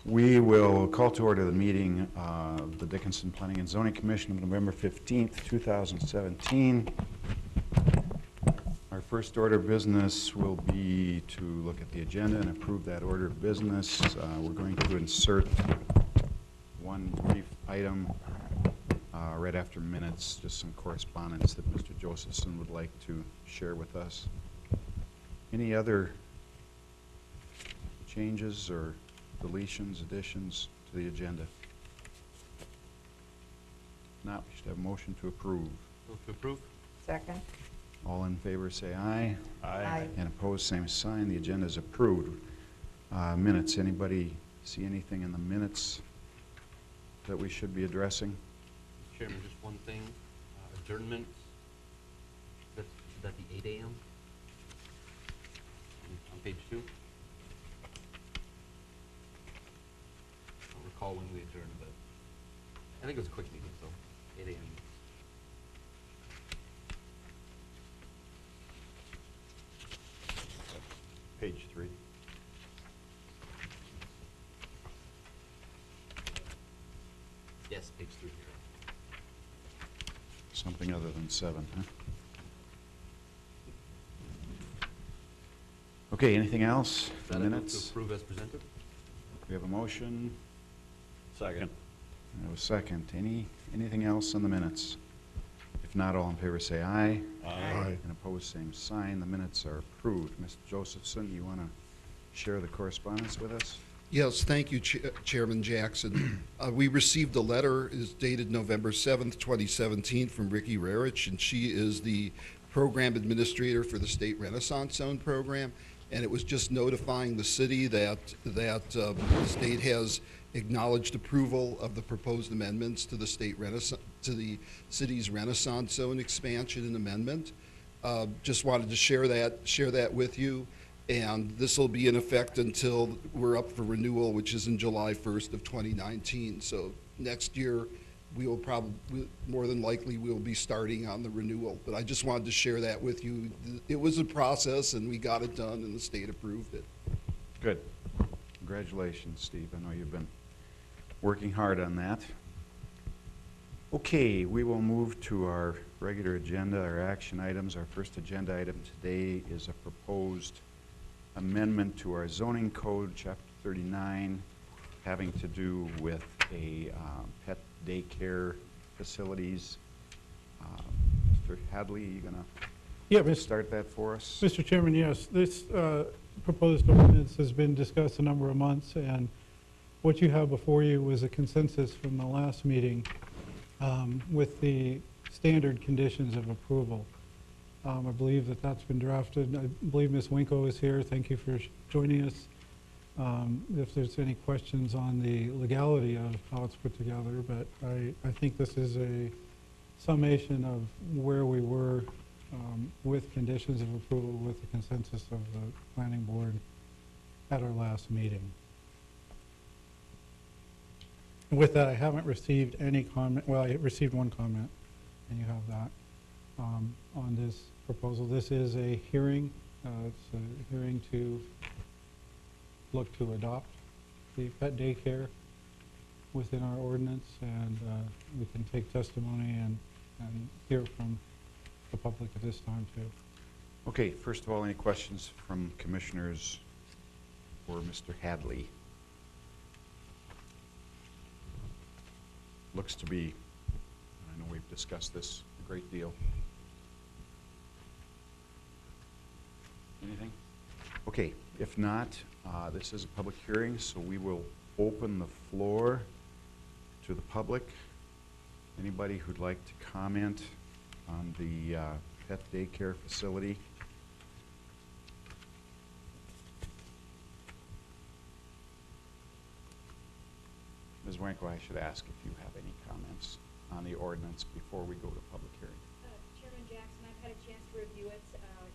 We will call to order the meeting of the Dickinson Planning and Zoning Commission of November 15th, 2017. Our first order of business will be to look at the agenda and approve that order of business. We're going to insert one brief item right after minutes, just some correspondence that Mr. Josephson would like to share with us. Any other changes or deletions, additions to the agenda? Now, we should have a motion to approve. Move to approve. Second. All in favor say aye. Aye. And opposed, same sign. The agenda is approved. Minutes, anybody see anything in the minutes that we should be addressing? Mr. Chairman, just one thing. Adjournment, should that be 8 a.m.? On page 2? I don't recall when we adjourned, but I think it was a quick meeting, so 8 a.m. Page 3. Yes, page 3. Something other than 7, huh? Okay, anything else for minutes? To approve as presented? We have a motion. Second. We have a second. Anything else on the minutes? If not, all in favor say aye. Aye. And opposed, same sign. The minutes are approved. Mr. Josephson, you want to share the correspondence with us? Yes, thank you, Chairman Jackson. We received a letter, is dated November 7th, 2017, from Ricky Rarich, and she is the program administrator for the State Renaissance Zone program. And it was just notifying the city that the state has acknowledged approval of the proposed amendments to the city's Renaissance Zone expansion and amendment. Just wanted to share that with you. And this will be in effect until we're up for renewal, which is in July 1st of 2019. So next year, we will probably, more than likely, we'll be starting on the renewal. But I just wanted to share that with you. It was a process, and we got it done, and the state approved it. Good. Congratulations, Steve. I know you've been working hard on that. Okay, we will move to our regular agenda, our action items. Our first agenda item today is a proposed amendment to our zoning code, chapter 39, having to do with a pet daycare facilities. Mr. Hadley, you gonna start that for us? Mr. Chairman, yes. This proposed ordinance has been discussed a number of months, and what you have before you was a consensus from the last meeting with the standard conditions of approval. I believe that's been drafted. I believe Ms. Winkle is here. Thank you for joining us. If there's any questions on the legality of how it's put together, but I think this is a summation of where we were with conditions of approval with the consensus of the planning board at our last meeting. And with that, I haven't received any comment. Well, I received one comment, and you have that on this proposal. This is a hearing. It's a hearing to look to adopt the pet daycare within our ordinance, and we can take testimony and hear from the public at this time too. Okay, first of all, any questions from commissioners for Mr. Hadley? Looks to be, I know we've discussed this a great deal. Anything? Okay, if not, this is a public hearing, so we will open the floor to the public. Anybody who'd like to comment on the pet daycare facility? Ms. Winkle, I should ask if you have any comments on the ordinance before we go to public hearing. Chairman Jackson, I've had a chance to review it.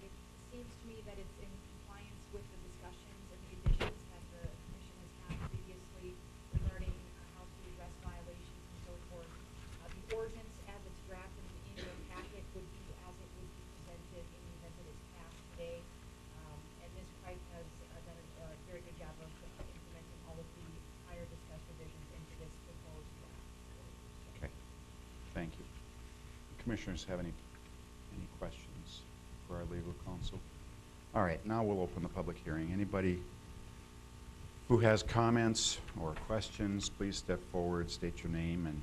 It seems to me that it's in compliance with the discussions and the additions that the commission has had previously regarding how to address violations and so forth. The ordinance as it's drafted in your packet would be as it would be presented in the event that it's passed today. And Ms. Cripe has done a very good job of implementing all of the prior commissioners have any questions for our legal counsel? All right, now we'll open the public hearing. Anybody who has comments or questions, please step forward, state your name, and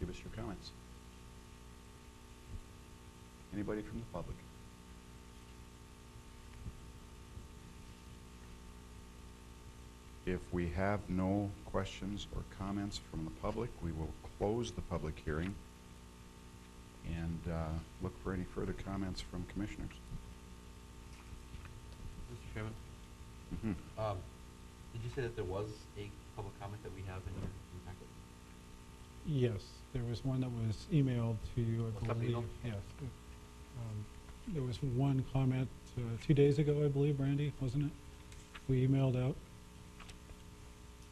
give us your comments. Anybody from the public? If we have no questions or comments from the public, we will close the public hearing and look for any further comments from commissioners. Mr. Chairman, Mhm. did you say that there was a public comment that we have in your packet? Yes, there was one that was emailed to you, Was I that believe. emailed? Yes. There was one comment 2 days ago, I believe, Brandy, wasn't it? We emailed out.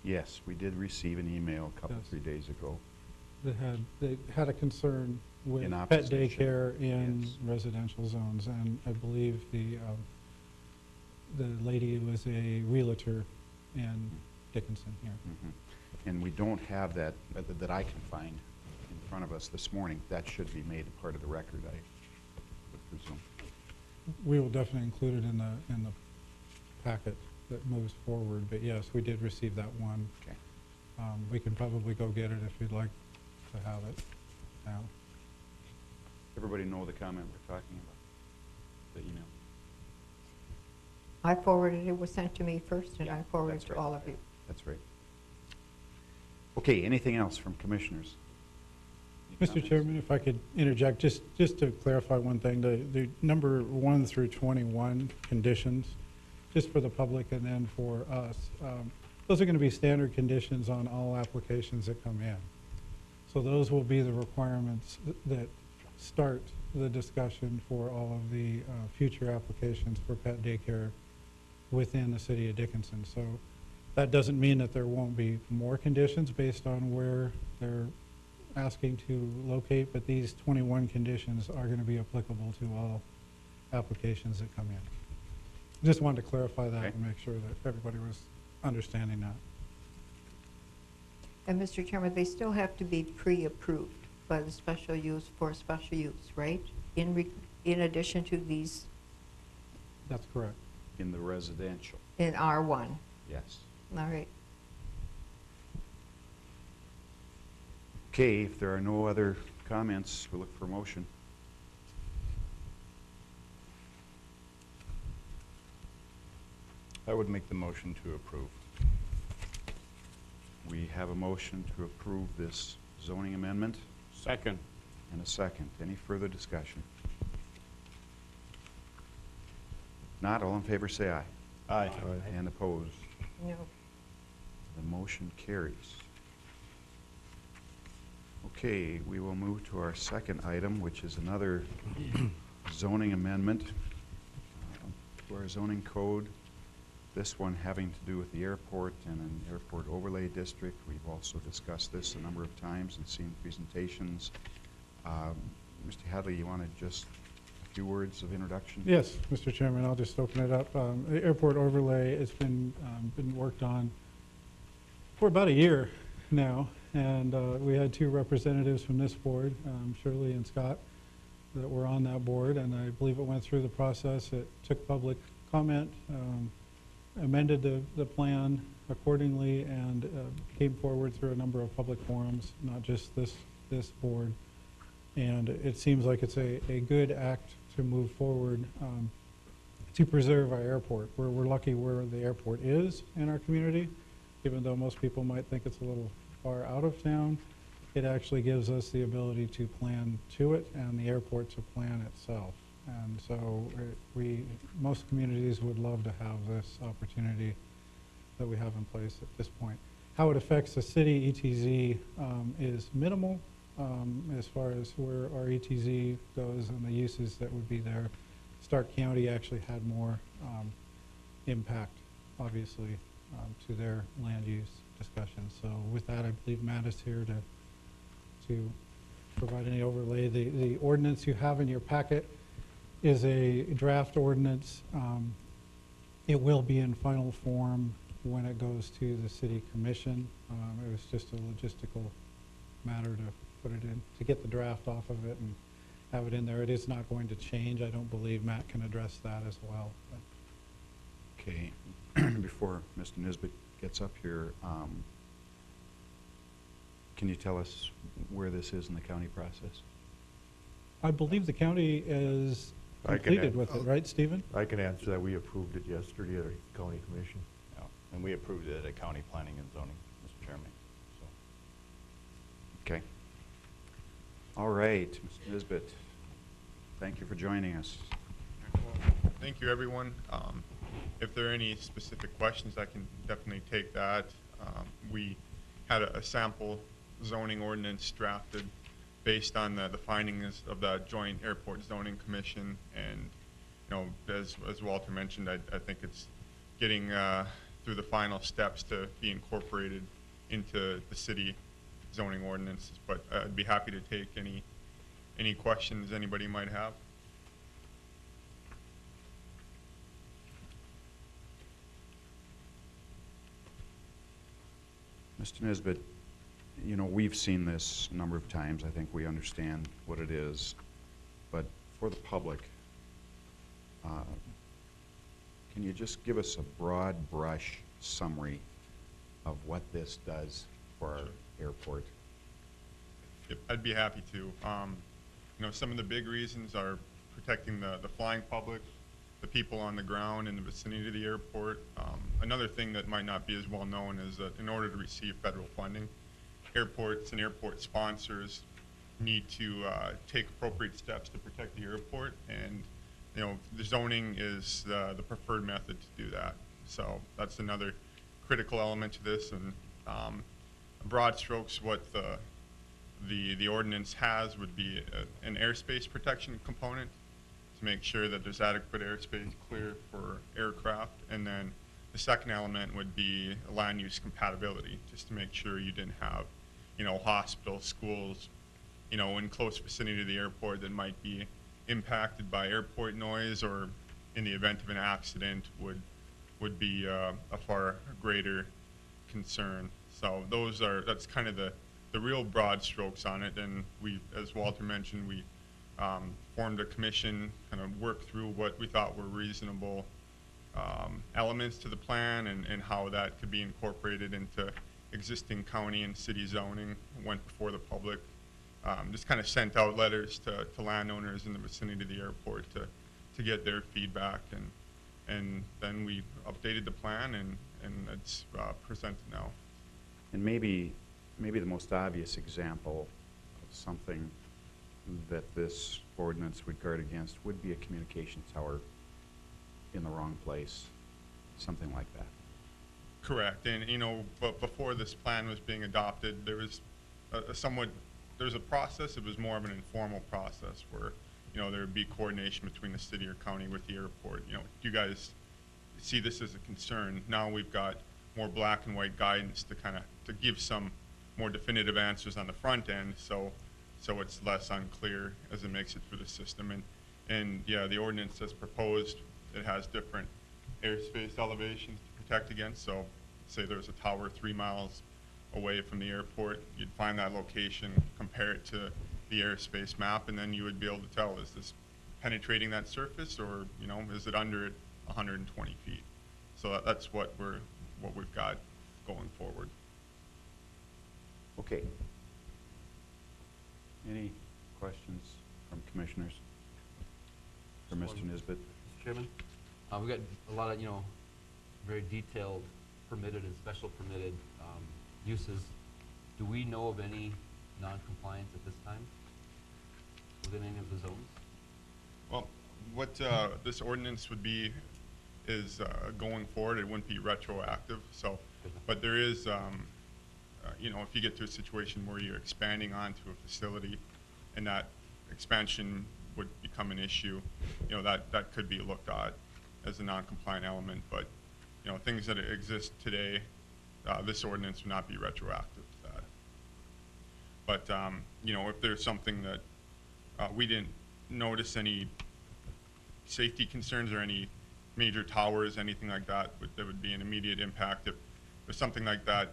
Yes, we did receive an email a couple, Yes. 3 days ago. They had a concern with In pet opposition, daycare in yes. residential zones, and I believe the lady was a realtor in Dickinson here. Mhm. And we don't have that, that I can find in front of us this morning. That should be made a part of the record, I would presume. We will definitely include it in the packet that moves forward, but yes, we did receive that one. Okay. We can probably go get it if you'd like to have it now. Everybody know the comment we're talking about? The email? I forwarded, it was sent to me first, and Yeah, I forwarded that's to right. all of you. That's right. Okay, anything else from commissioners? Any Mr. comments? Chairman, if I could interject, just to clarify one thing, the number 1 through 21 conditions, just for the public and then for us, those are going to be standard conditions on all applications that come in. So those will be the requirements that start the discussion for all of the future applications for pet daycare within the city of Dickinson. So that doesn't mean that there won't be more conditions based on where they're asking to locate, but these 21 conditions are going to be applicable to all applications that come in. Just wanted to clarify that Okay. and make sure that everybody was understanding that. And Mr. Chairman, they still have to be pre-approved by the special use for special use, right? In addition to these That's correct. In the residential, in R1. yes. All right. Okay, if there are no other comments, we'll look for a motion. I would make the motion to approve. We have a motion to approve this zoning amendment Second. and a second. Any further discussion? Not, all in favor say aye. Aye. And opposed? No. The motion carries. Okay, we will move to our second item, which is another zoning amendment to our zoning code. This one having to do with the airport and an airport overlay district. We've also discussed this a number of times and seen presentations. Mr. Hadley, you want to just a few words of introduction? Yes, Mr. Chairman, I'll just open it up. The airport overlay has been worked on for about a year now, and we had 2 representatives from this board, Shirley and Scott, that were on that board, and I believe it went through the process. It took public comment, amended the plan accordingly, and came forward through a number of public forums, not just this board. And it seems like it's a good act to move forward to preserve our airport. We're lucky where the airport is in our community, even though most people might think it's a little far out of town. It actually gives us the ability to plan to it and the airport to plan itself. And so most communities would love to have this opportunity that we have in place at this point. How it affects the city ETZ is minimal as far as where our ETZ goes and the uses that would be there. Stark County actually had more impact, obviously, to their land use discussion. So with that, I believe Matt is here to provide any overlay. The ordinance you have in your packet is a draft ordinance. It will be in final form when it goes to the city commission. It was just a logistical matter to put it in, to get the draft off of it and have it in there. It is not going to change. I don't believe Matt can address that as well. But Okay, before Mr. Nisbet gets up here, can you tell us where this is in the county process? I believe the county is I can completed add- with it, right, Stephen? I can answer that. We approved it yesterday at our county commission. Yeah, and we approved it at county planning and zoning, Mr. Chairman, so. Okay. All right, Mr. Nisbet, thank you for joining us. Thank you, everyone. If there are any specific questions, I can definitely take that. We had a sample zoning ordinance drafted based on the findings of the Joint Airport Zoning Commission. And, you know, as Walter mentioned, I think it's getting through the final steps to be incorporated into the city zoning ordinances. But I'd be happy to take any questions anybody might have. Mr. Nisbet, you know, we've seen this a number of times. I think we understand what it is. But for the public, can you just give us a broad brush summary of what this does for our airport? Yep, I'd be happy to. You know, some of the big reasons are protecting the flying public, the people on the ground in the vicinity of the airport. Another thing that might not be as well known is that in order to receive federal funding, airports and airport sponsors need to take appropriate steps to protect the airport, and you know, the zoning is the preferred method to do that. So that's another critical element to this, and broad strokes, what the ordinance has would be an airspace protection component to make sure that there's adequate airspace clear for aircraft, and then the second element would be land use compatibility, just to make sure you didn't have, you know, hospitals, schools, you know, in close vicinity to the airport that might be impacted by airport noise, or in the event of an accident would be a far greater concern. So that's kind of the real broad strokes on it. And we, as Walter mentioned, we formed a commission, kind of worked through what we thought were reasonable elements to the plan, and how that could be incorporated into existing county and city zoning, went before the public. Just kind of sent out letters to landowners in the vicinity of the airport to get their feedback, and then we updated the plan, and it's presented now. And maybe the most obvious example of something that this ordinance would guard against would be a communication tower in the wrong place, something like that. Correct, and you know, but before this plan was being adopted, there was there's a process. It was more of an informal process where, you know, there would be coordination between the city or county with the airport. You know, do you guys see this as a concern? Now we've got more black and white guidance to give some more definitive answers on the front end, so it's less unclear as it makes it through the system. And yeah, the ordinance as proposed, it has different airspace elevations to protect against. So say there's a tower 3 miles away from the airport, you'd find that location, compare it to the airspace map, and then you would be able to tell, is this penetrating that surface, or, you know, is it under it 120 feet? So that's what we've got going forward. Okay. Any questions from commissioners? For Mr. Nisbet? Mr. Chairman, we've got a lot of, you know, very detailed permitted and special permitted uses. Do we know of any non-compliance at this time within any of the zones? Well, what this ordinance would be is going forward, it wouldn't be retroactive. So, but there is, you know, if you get to a situation where you're expanding onto a facility and that expansion would become an issue, you know, that could be looked at as a non-compliant element. But, you know, things that exist today, this ordinance would not be retroactive to that. But, you know, if there's something that we didn't notice any safety concerns or any major towers, anything like that, that would be an immediate impact. If something like that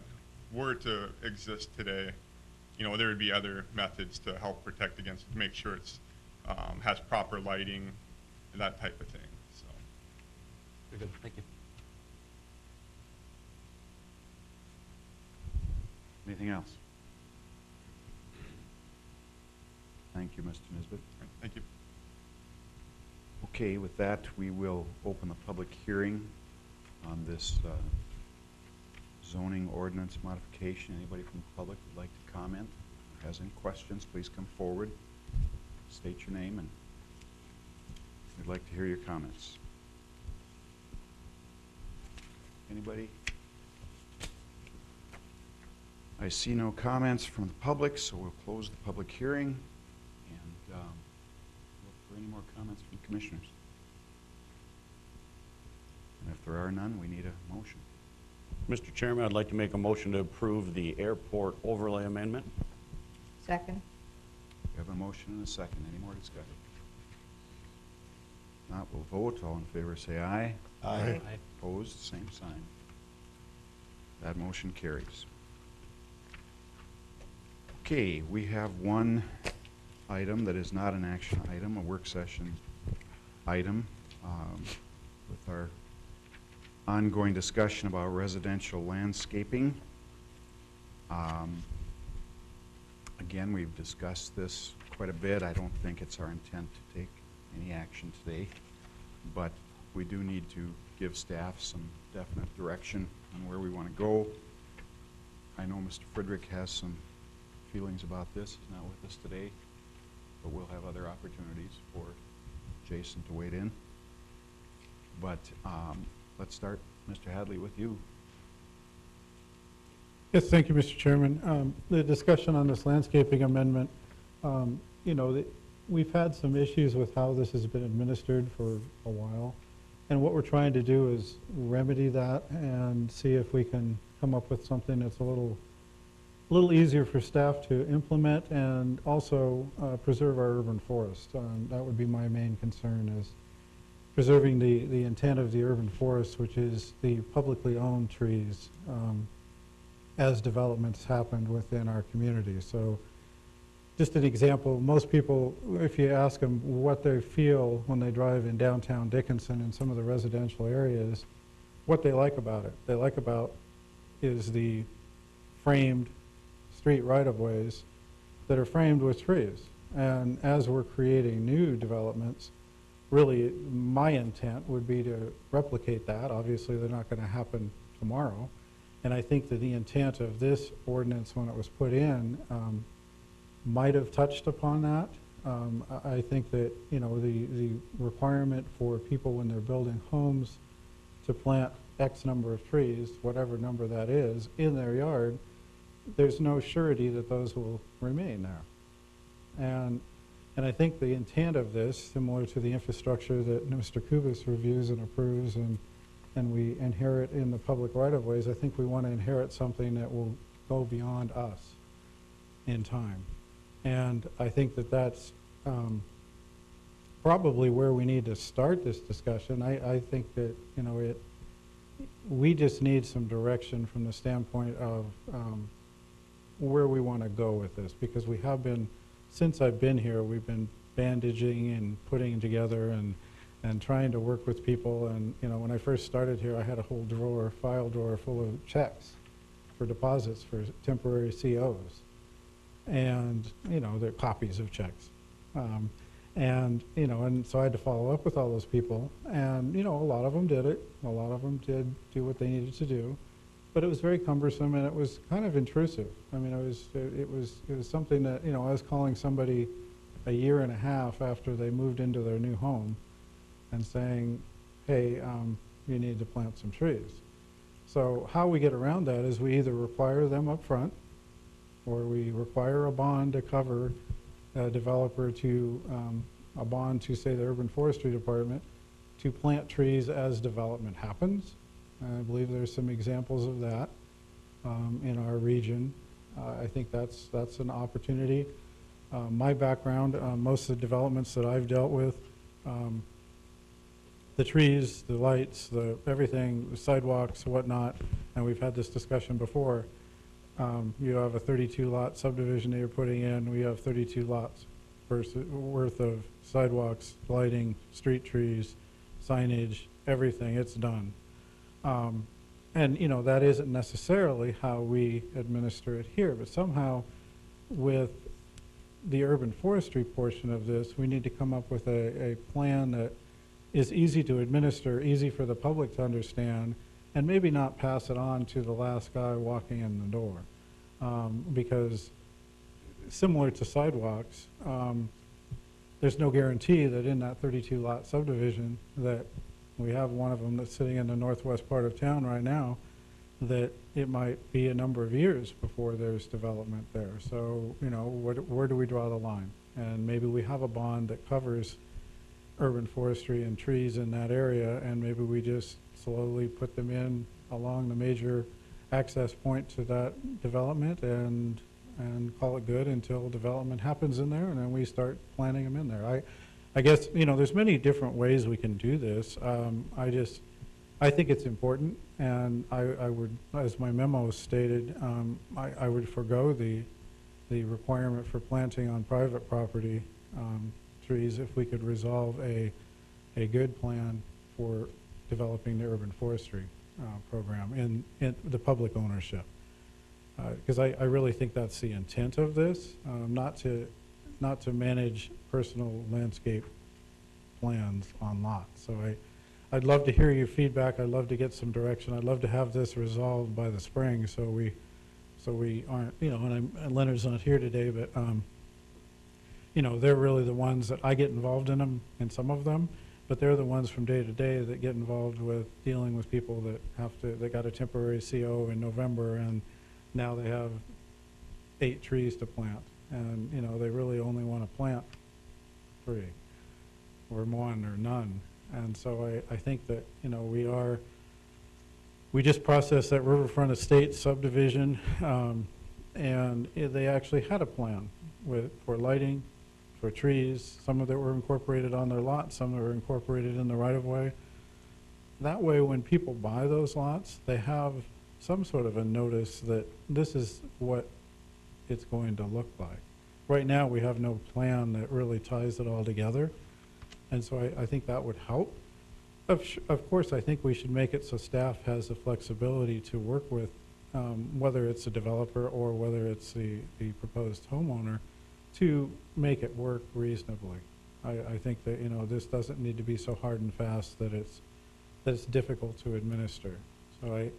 were to exist today, you know, there would be other methods to help protect against it, to make sure it's, has proper lighting, that type of thing, so. Very good, thank you. Anything else? Thank you, Mr. Nisbet. Thank you. Okay, with that, we will open the public hearing on this zoning ordinance modification. Anybody from the public would like to comment or has any questions, please come forward, state your name, and we'd like to hear your comments. Anybody? I see no comments from the public, so we'll close the public hearing and look for any more comments from commissioners. And if there are none, we need a motion. Mr. Chairman, I'd like to make a motion to approve the airport overlay amendment. Second? We have a motion and a second. Any more discussion? Not, we'll vote. All in favor say aye. Aye. Opposed, same sign. That motion carries. Okay, we have one item that is not an action item, a work session item, with our ongoing discussion about residential landscaping. Again, we've discussed this quite a bit. I don't think it's our intent to take any action today, but we do need to give staff some definite direction on where we want to go. I know Mr. Friedrich has some feelings about this. He's not with us today, but we'll have other opportunities for Jason to wade in. But let's start, Mr. Hadley, with you. Yes, thank you, Mr. Chairman. The discussion on this landscaping amendment, you know, we've had some issues with how this has been administered for a while. And what we're trying to do is remedy that and see if we can come up with something that's a little easier for staff to implement and also preserve our urban forest. That would be my main concern, is preserving the intent of the urban forest, which is the publicly owned trees as developments happened within our community. So just an example, most people, if you ask them what they feel when they drive in downtown Dickinson and some of the residential areas, what they like about it. They like about is the framed street right-of-ways that are framed with trees. And as we're creating new developments, really my intent would be to replicate that. Obviously, they're not going to happen tomorrow. And I think that the intent of this ordinance when it was put in might have touched upon that. I think that, you know, the requirement for people when they're building homes to plant X number of trees, whatever number that is, in their yard, there's no surety that those will remain there. And I think the intent of this, similar to the infrastructure that Mr. Kubis reviews and approves and we inherit in the public right-of-ways, I think we want to inherit something that will go beyond us in time. And I think that that's probably where we need to start this discussion. I think that, you know, we just need some direction from the standpoint of where we want to go with this, because we have been, since I've been here, we've been bandaging and putting together and trying to work with people. And, you know, when I first started here, I had a whole drawer, file drawer full of checks for deposits for temporary COs. And, you know, they're copies of checks. And, you know, and so I had to follow up with all those people. And, you know, a lot of them did it. A lot of them did do what they needed to do. But it was very cumbersome and it was kind of intrusive. I mean, it was something that, you know, I was calling somebody a year and a half after they moved into their new home and saying, hey, you need to plant some trees. So how we get around that is we either require them up front, or we require a bond to cover a developer to, a bond to, say, the Urban Forestry Department to plant trees as development happens. I believe there's some examples of that in our region. I think that's an opportunity. My background, most of the developments that I've dealt with, the trees, the lights, everything, the sidewalks, whatnot, and we've had this discussion before, You have a 32-lot subdivision that you're putting in, we have 32 lots worth of sidewalks, lighting, street trees, signage, everything, it's done. And, you know, that isn't necessarily how we administer it here, but somehow with the urban forestry portion of this, we need to come up with a plan that is easy to administer, easy for the public to understand, and maybe not pass it on to the last guy walking in the door. Because similar to sidewalks, there's no guarantee that in that 32-lot subdivision that we have one of them that's sitting in the northwest part of town right now, that it might be a number of years before there's development there. So, you know, where do we draw the line? And maybe we have a bond that covers urban forestry and trees in that area, and maybe we just slowly put them in along the major access point to that development and call it good until development happens in there, and then we start planting them in there. I guess, you know, there's many different ways we can do this. I think it's important, and I would, as my memo stated, I would forego the requirement for planting on private property trees if we could resolve a good plan for developing the urban forestry program in the public ownership. Because I really think that's the intent of this, not to manage personal landscape plans on lots. So I'd love to hear your feedback. I'd love to get some direction. I'd love to have this resolved by the spring, so we aren't, you know, and Leonard's not here today, but you know, they're really the ones that I get involved in them, in some of them, but they're the ones from day to day that get involved with dealing with people that got a temporary CO in November, and now they have 8 trees to plant, and you know, they really only want to plant 3 or 1 or none. And so I think that, you know, we just processed that Riverfront Estates subdivision, and they actually had a plan for lighting, for trees, some of that were incorporated on their lot, some that were incorporated in the right-of-way. That way, when people buy those lots, they have some sort of a notice that this is what it's going to look like. Right now, we have no plan that really ties it all together, and so I think that would help. Of course, I think we should make it so staff has the flexibility to work with, whether it's a developer or whether it's the proposed homeowner, to make it work reasonably. I think that, you know, this doesn't need to be so hard and fast that it's difficult to administer. So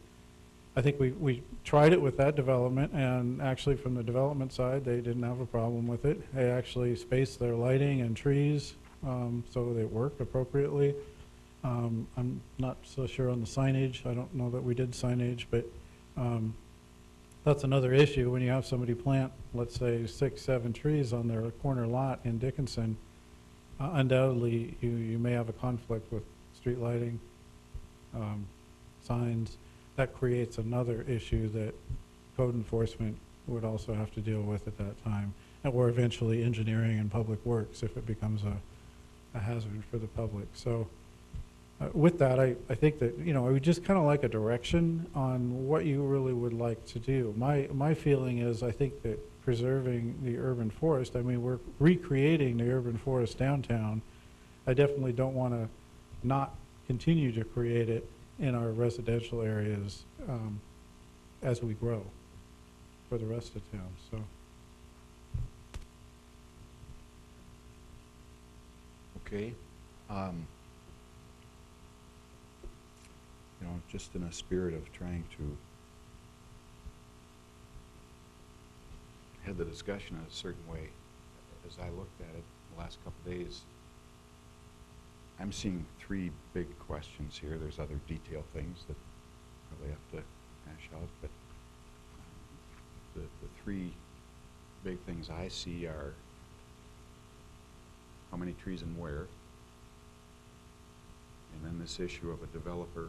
I think we tried it with that development, and actually from the development side, they didn't have a problem with it. They actually spaced their lighting and trees so they worked appropriately. I'm not so sure on the signage. I don't know that we did signage, but that's another issue. When you have somebody plant, let's say, 6, 7 trees on their corner lot in Dickinson, undoubtedly you may have a conflict with street lighting, signs. That creates another issue that code enforcement would also have to deal with at that time, or eventually engineering and public works if it becomes a hazard for the public. So with that, I think that, you know, I would just kind of like a direction on what you really would like to do. My feeling is, I think that preserving the urban forest, I mean, we're recreating the urban forest downtown. I definitely don't want to not continue to create it in our residential areas as we grow for the rest of town. So. Okay. You know, just in a spirit of trying to head the discussion in a certain way, as I looked at it the last couple of days, I'm seeing 3 big questions here. There's other detailed things that probably have to hash out, but the 3 big things I see are how many trees and where, and then this issue of a developer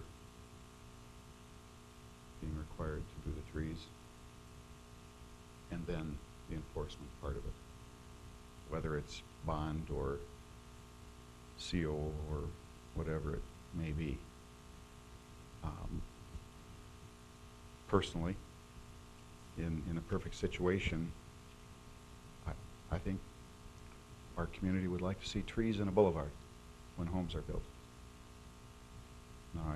being required to do the trees, and then the enforcement part of it, whether it's bond or CO or whatever it may be. Personally, in a perfect situation, I think our community would like to see trees in a boulevard when homes are built. Now,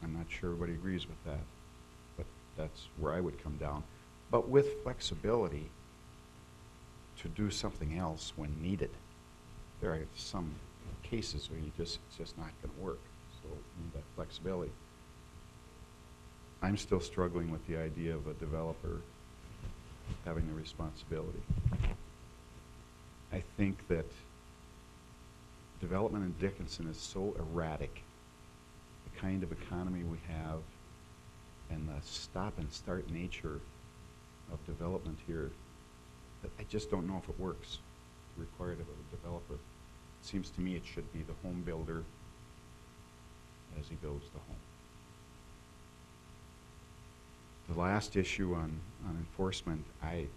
I'm not sure everybody agrees with that, but that's where I would come down. But with flexibility to do something else when needed. There are some cases where it's just not gonna work, so you need that flexibility. I'm still struggling with the idea of a developer having the responsibility. I think that development in Dickinson is so erratic, the kind of economy we have and the stop and start nature of development here, that I just don't know if it works to require it of a developer. It seems to me it should be the home builder as he builds the home. The last issue on enforcement, I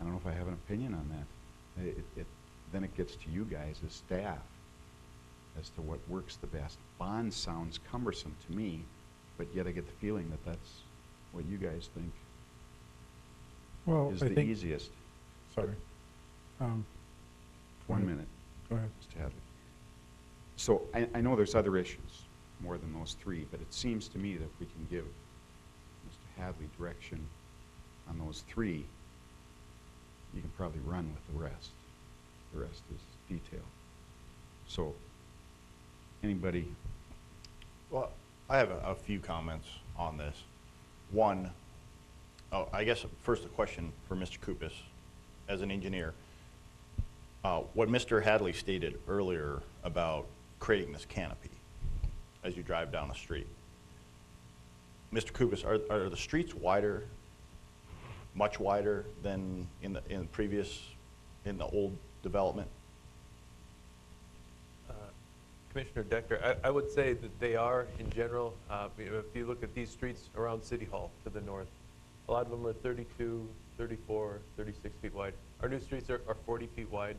don't know if I have an opinion on that. Then it gets to you guys as staff as to what works the best. Bond sounds cumbersome to me, but yet I get the feeling that that's what you guys think Well, is I the think, easiest. sorry. 1 minute, Go ahead. Mr. Hadley. So I know there's other issues, more than those three, but it seems to me that if we can give Mr. Hadley direction on those three, you can probably run with the rest. The rest is detail. So, anybody? Well, I have a few comments on this. One, I guess first a question for Mr. Kupis, as an engineer. What Mr. Hadley stated earlier about creating this canopy as you drive down the street. Mr. Kupis, are the streets wider, much wider than in the old development? Commissioner Decker, I would say that they are in general. If you look at these streets around City Hall to the north, a lot of them are 32, 34, 36 feet wide. Our new streets are 40 feet wide,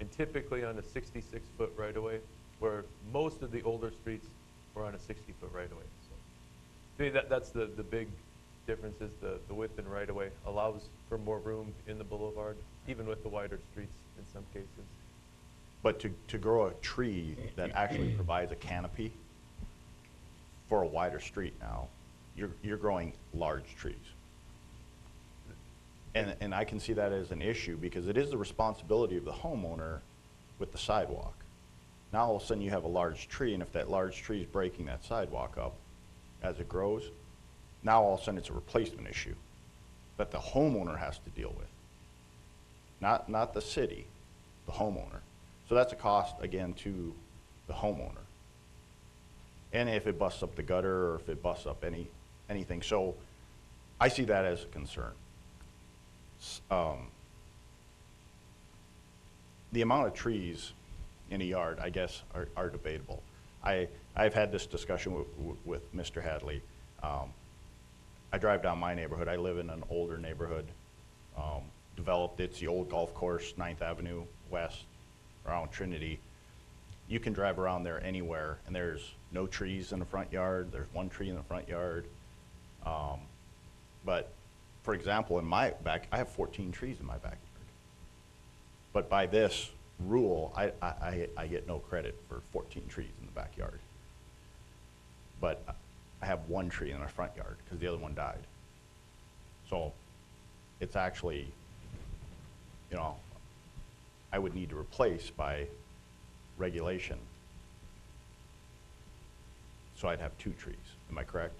and typically on a 66-foot right-of-way, where most of the older streets were on a 60-foot right-of-way. So, to me, that's the big difference is the width and right-of-way allows for more room in the boulevard, even with the wider streets in some cases. But to grow a tree that actually provides a canopy for a wider street now, you're growing large trees. And I can see that as an issue because it is the responsibility of the homeowner with the sidewalk. Now all of a sudden you have a large tree, and if that large tree is breaking that sidewalk up as it grows, now all of a sudden it's a replacement issue that the homeowner has to deal with. Not the city, the homeowner. So that's a cost, again, to the homeowner. And if it busts up the gutter or if it busts up anything. So I see that as a concern. The amount of trees in a yard, I guess, are debatable. I've had this discussion with Mr. Hadley. I drive down my neighborhood. I live in an older neighborhood, developed. It's the old golf course, 9th Avenue West, around Trinity. You can drive around there anywhere, and there's no trees in the front yard. There's one tree in the front yard. But, for example, in my back, I have 14 trees in my backyard. But by this rule, I get no credit for 14 trees in the backyard. But I have one tree in the front yard because the other one died. So it's actually, you know, I would need to replace by regulation. So I'd have 2 trees. Am I correct?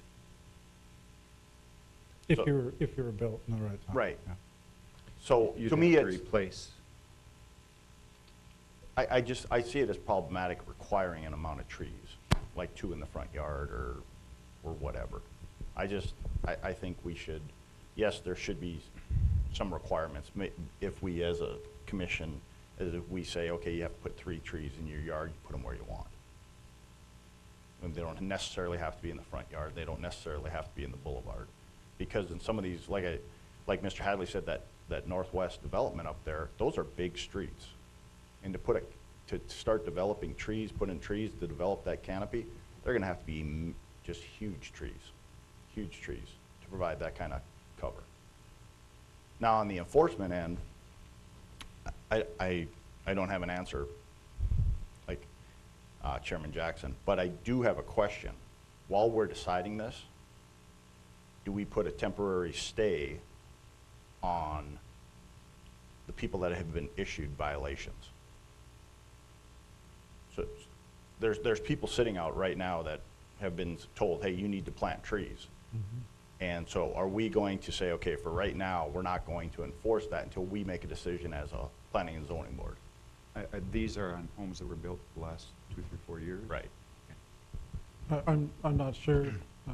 If So- you were built in the right time. Right. Yeah. So You'd to me, have to it's, replace. I see it as problematic requiring an amount of trees, like 2 in the front yard or whatever. I think we should, yes, there should be some requirements. If we as a commission, as if we say, okay, you have to put 3 trees in your yard, you put them where you want. And they don't necessarily have to be in the front yard. They don't necessarily have to be in the boulevard. Because in some of these, like Mr. Hadley said, that northwest development up there, those are big streets. And to start developing trees, put in trees to develop that canopy, they're gonna have to be just huge trees to provide that kind of cover. Now, on the enforcement end, I don't have an answer like Chairman Jackson, but I do have a question. While we're deciding this, do we put a temporary stay on the people that have been issued violations? So there's people sitting out right now that have been told, hey, you need to plant trees. And so are we going to say, okay, for right now, we're not going to enforce that until we make a decision as a planning and zoning board? These are on homes that were built the last 2, 3, 4 years? Right. I'm not sure,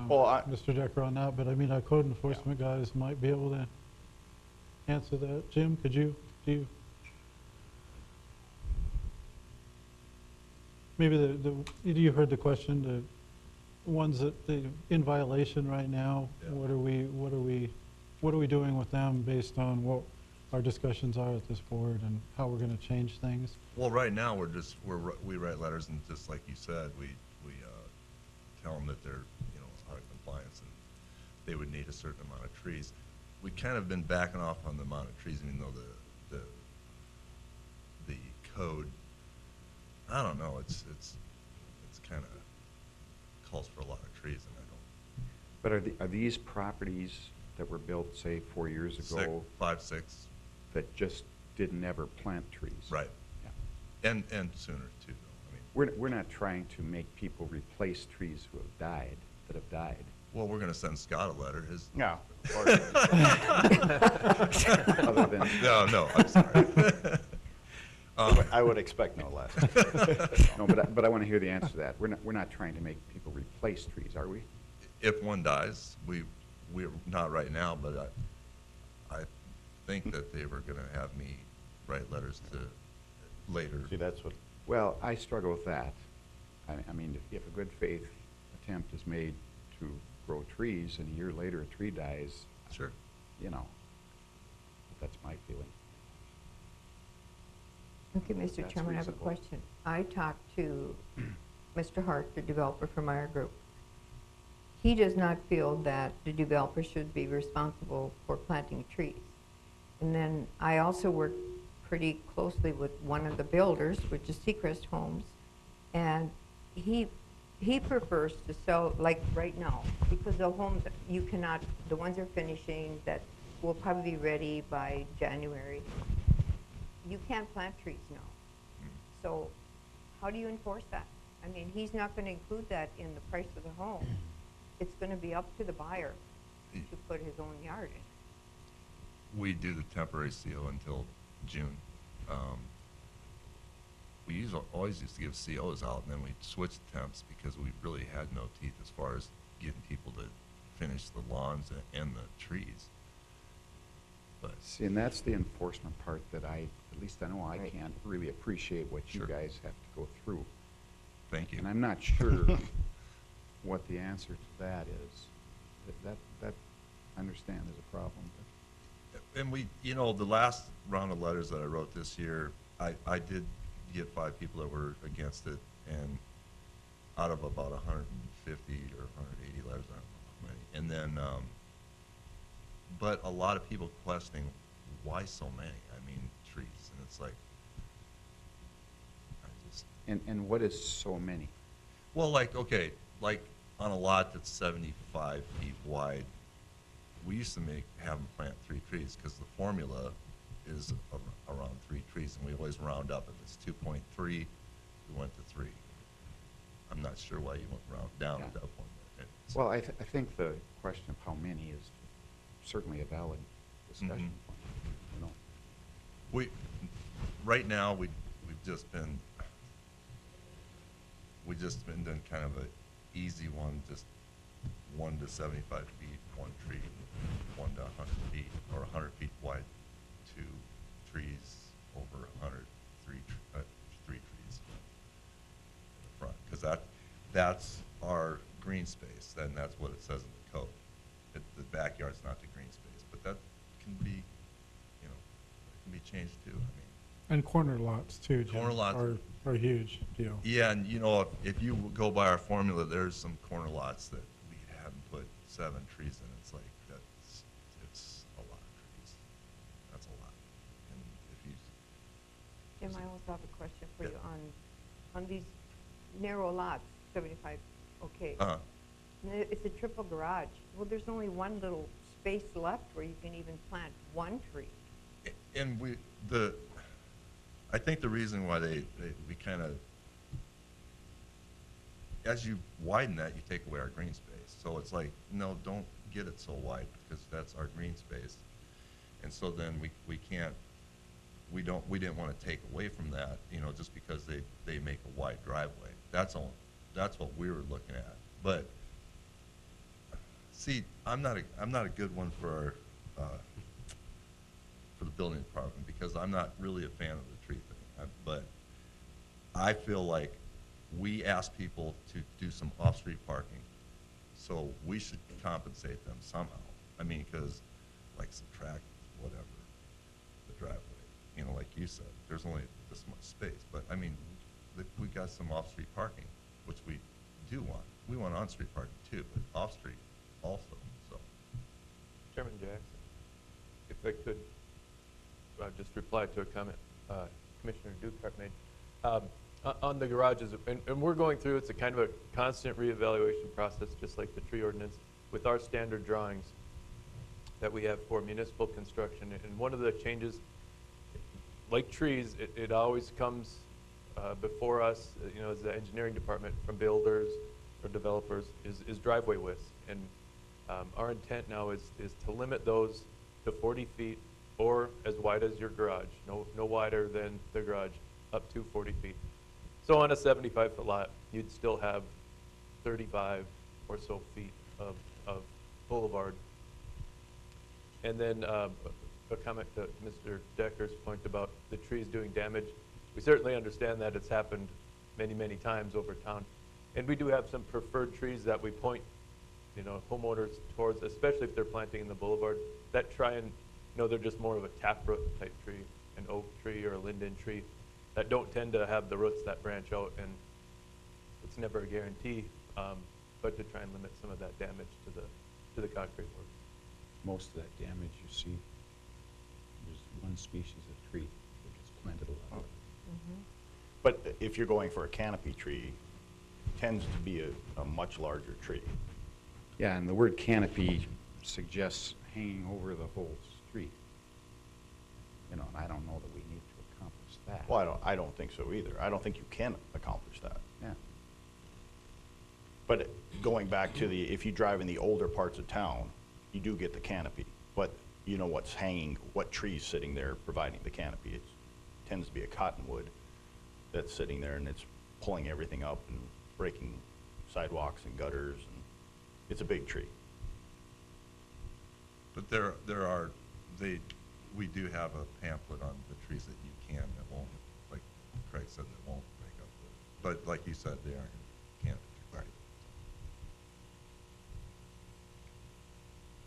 Well, Mr. Decker, on that, but I mean, our code enforcement guys might be able to answer that. Jim, could you, maybe you heard the question, the ones that in violation right now, Yeah. what are we doing with them based on what our discussions are at this board and how we're gonna change things? Well, right now, we write letters, and just like you said, we tell them that they're, out of compliance, and they would need a certain amount of trees. We kind of been backing off on the amount of trees, even though the code, I don't know, it's kind of calls for a lot of trees, and I don't. But are these properties that were built, say, 4 years ago? 5, 6. That just didn't ever plant trees? Right. Yeah. And sooner, too, though. I mean, We're not trying to make people replace trees that have died. well, we're gonna send Scott a letter. Yeah. Of course. Other than, No, I'm sorry. I would expect no less. no, but I want to hear the answer to that. We're not trying to make people replace trees, are we? If one dies, we're not right now, but I think that they were gonna have me write letters to later. See, that's what, Well, I struggle with that. I mean, if a good faith attempt is made to grow trees and a year later a tree dies, Sure. that's my feeling. Okay, Mr. That's Chairman, I have a reasonable. question. I talked to Mr. Hart, the developer from our group. He does not feel that the developer should be responsible for planting trees. And then I also work pretty closely with one of the builders, which is Seacrest Homes, and he prefers to sell, like right now, because the homes, you cannot, the ones are finishing that will probably be ready by January. You can't plant trees now. So how do you enforce that? I mean, he's not gonna include that in the price of the home. It's gonna be up to the buyer to put his own yard in. We do the temporary CO until June. We always used to give COs out, and then we switched temps because we really had no teeth as far as getting people to finish the lawns and the trees. But See, and that's the enforcement part that at least I know I Right. can't really appreciate what you Sure. guys have to go through. thank you. And I'm not sure what the answer to that is. That I understand is a problem, but. And we, the last round of letters that I wrote this year, I did get 5 people that were against it, and out of about 150 or 180 letters, I don't know how many. And then, but a lot of people questioning, why so many? I mean, trees, and it's like, I just, And what is so many? well, like, okay, like on a lot that's 75 feet wide, we used to have them plant 3 trees, because the formula is around 3 trees, and we always round up. If it's 2.3, we went to 3. I'm not sure why you went round down at Yeah. that point. It's- Well, I think the question of how many is certainly a valid discussion Mhm. point, you know. Right now, we've just been doing kind of a easy one, just 1 to 75 feet, 1 tree, 1 to 100 feet, or 100 feet wide, 2 trees over 100, 3 trees in the front, because that's our green space, and that's what it says in the code. The backyard's not the green space, but that can be, it can be changed too. I mean, And corner lots too, Jim, Corner lots. are a huge deal. yeah, and if you go by our formula, there's some corner lots that we haven't put 7 trees in. It's like, it's Jim, I also have a question for you on these narrow lots, 75, okay. And it's a triple garage. Well, there's only one little space left where you can even plant one tree. And I think the reason why we kind of, as you widen that, you take away our green space. So it's like, no, don't get it so wide, because that's our green space. And so then we didn't want to take away from that, just because they make a wide driveway. That's what we were looking at. But see, I'm not a good one for the building department, because I'm not really a fan of the tree thing. But I feel like we ask people to do some off-street parking, so we should compensate them somehow. I mean, because like subtract whatever the driveway, like you said, there's only this much space. But I mean, we got some off-street parking, which we do want. We want on-street parking too, but off-street also. So, Chairman Jackson, if I could just reply to a comment Commissioner Dukart made. On the garages, and we're going through, it's a kind of a constant reevaluation process, just like the tree ordinance, with our standard drawings that we have for municipal construction. And one of the changes, like trees, it always comes before us, as the engineering department, from builders or developers, is driveway widths. And our intent now is to limit those to 40 feet or as wide as your garage, no wider than the garage, up to 40 feet. So on a 75-foot lot, you'd still have 35 or so feet of boulevard. And then a comment to Mr. Decker's point about the trees doing damage. We certainly understand that it's happened many, many times over town. And we do have some preferred trees that we point, homeowners towards, especially if they're planting in the boulevard, that try and, they're just more of a taproot type tree, an oak tree or a linden tree, that don't tend to have the roots that branch out, and it's never a guarantee, but to try and limit some of that damage to the concrete work. Most of that damage you see, there's one species of tree that gets planted a lot. But if you're going for a canopy tree, it tends to be a much larger tree. Yeah, and the word canopy suggests hanging over the whole street. And I don't know that we need to accomplish that. Well, I don't think so either. I don't think you can accomplish that. Yeah. But going back to if you drive in the older parts of town, you do get the canopy. But you know what's hanging, what tree's sitting there providing the canopy. It tends to be a cottonwood that's sitting there, and it's pulling everything up and breaking sidewalks and gutters, and it's a big tree. but we do have a pamphlet on the trees that you can, that won't, like Craig said, that won't break up the, but like you said, they aren't canopy. Right.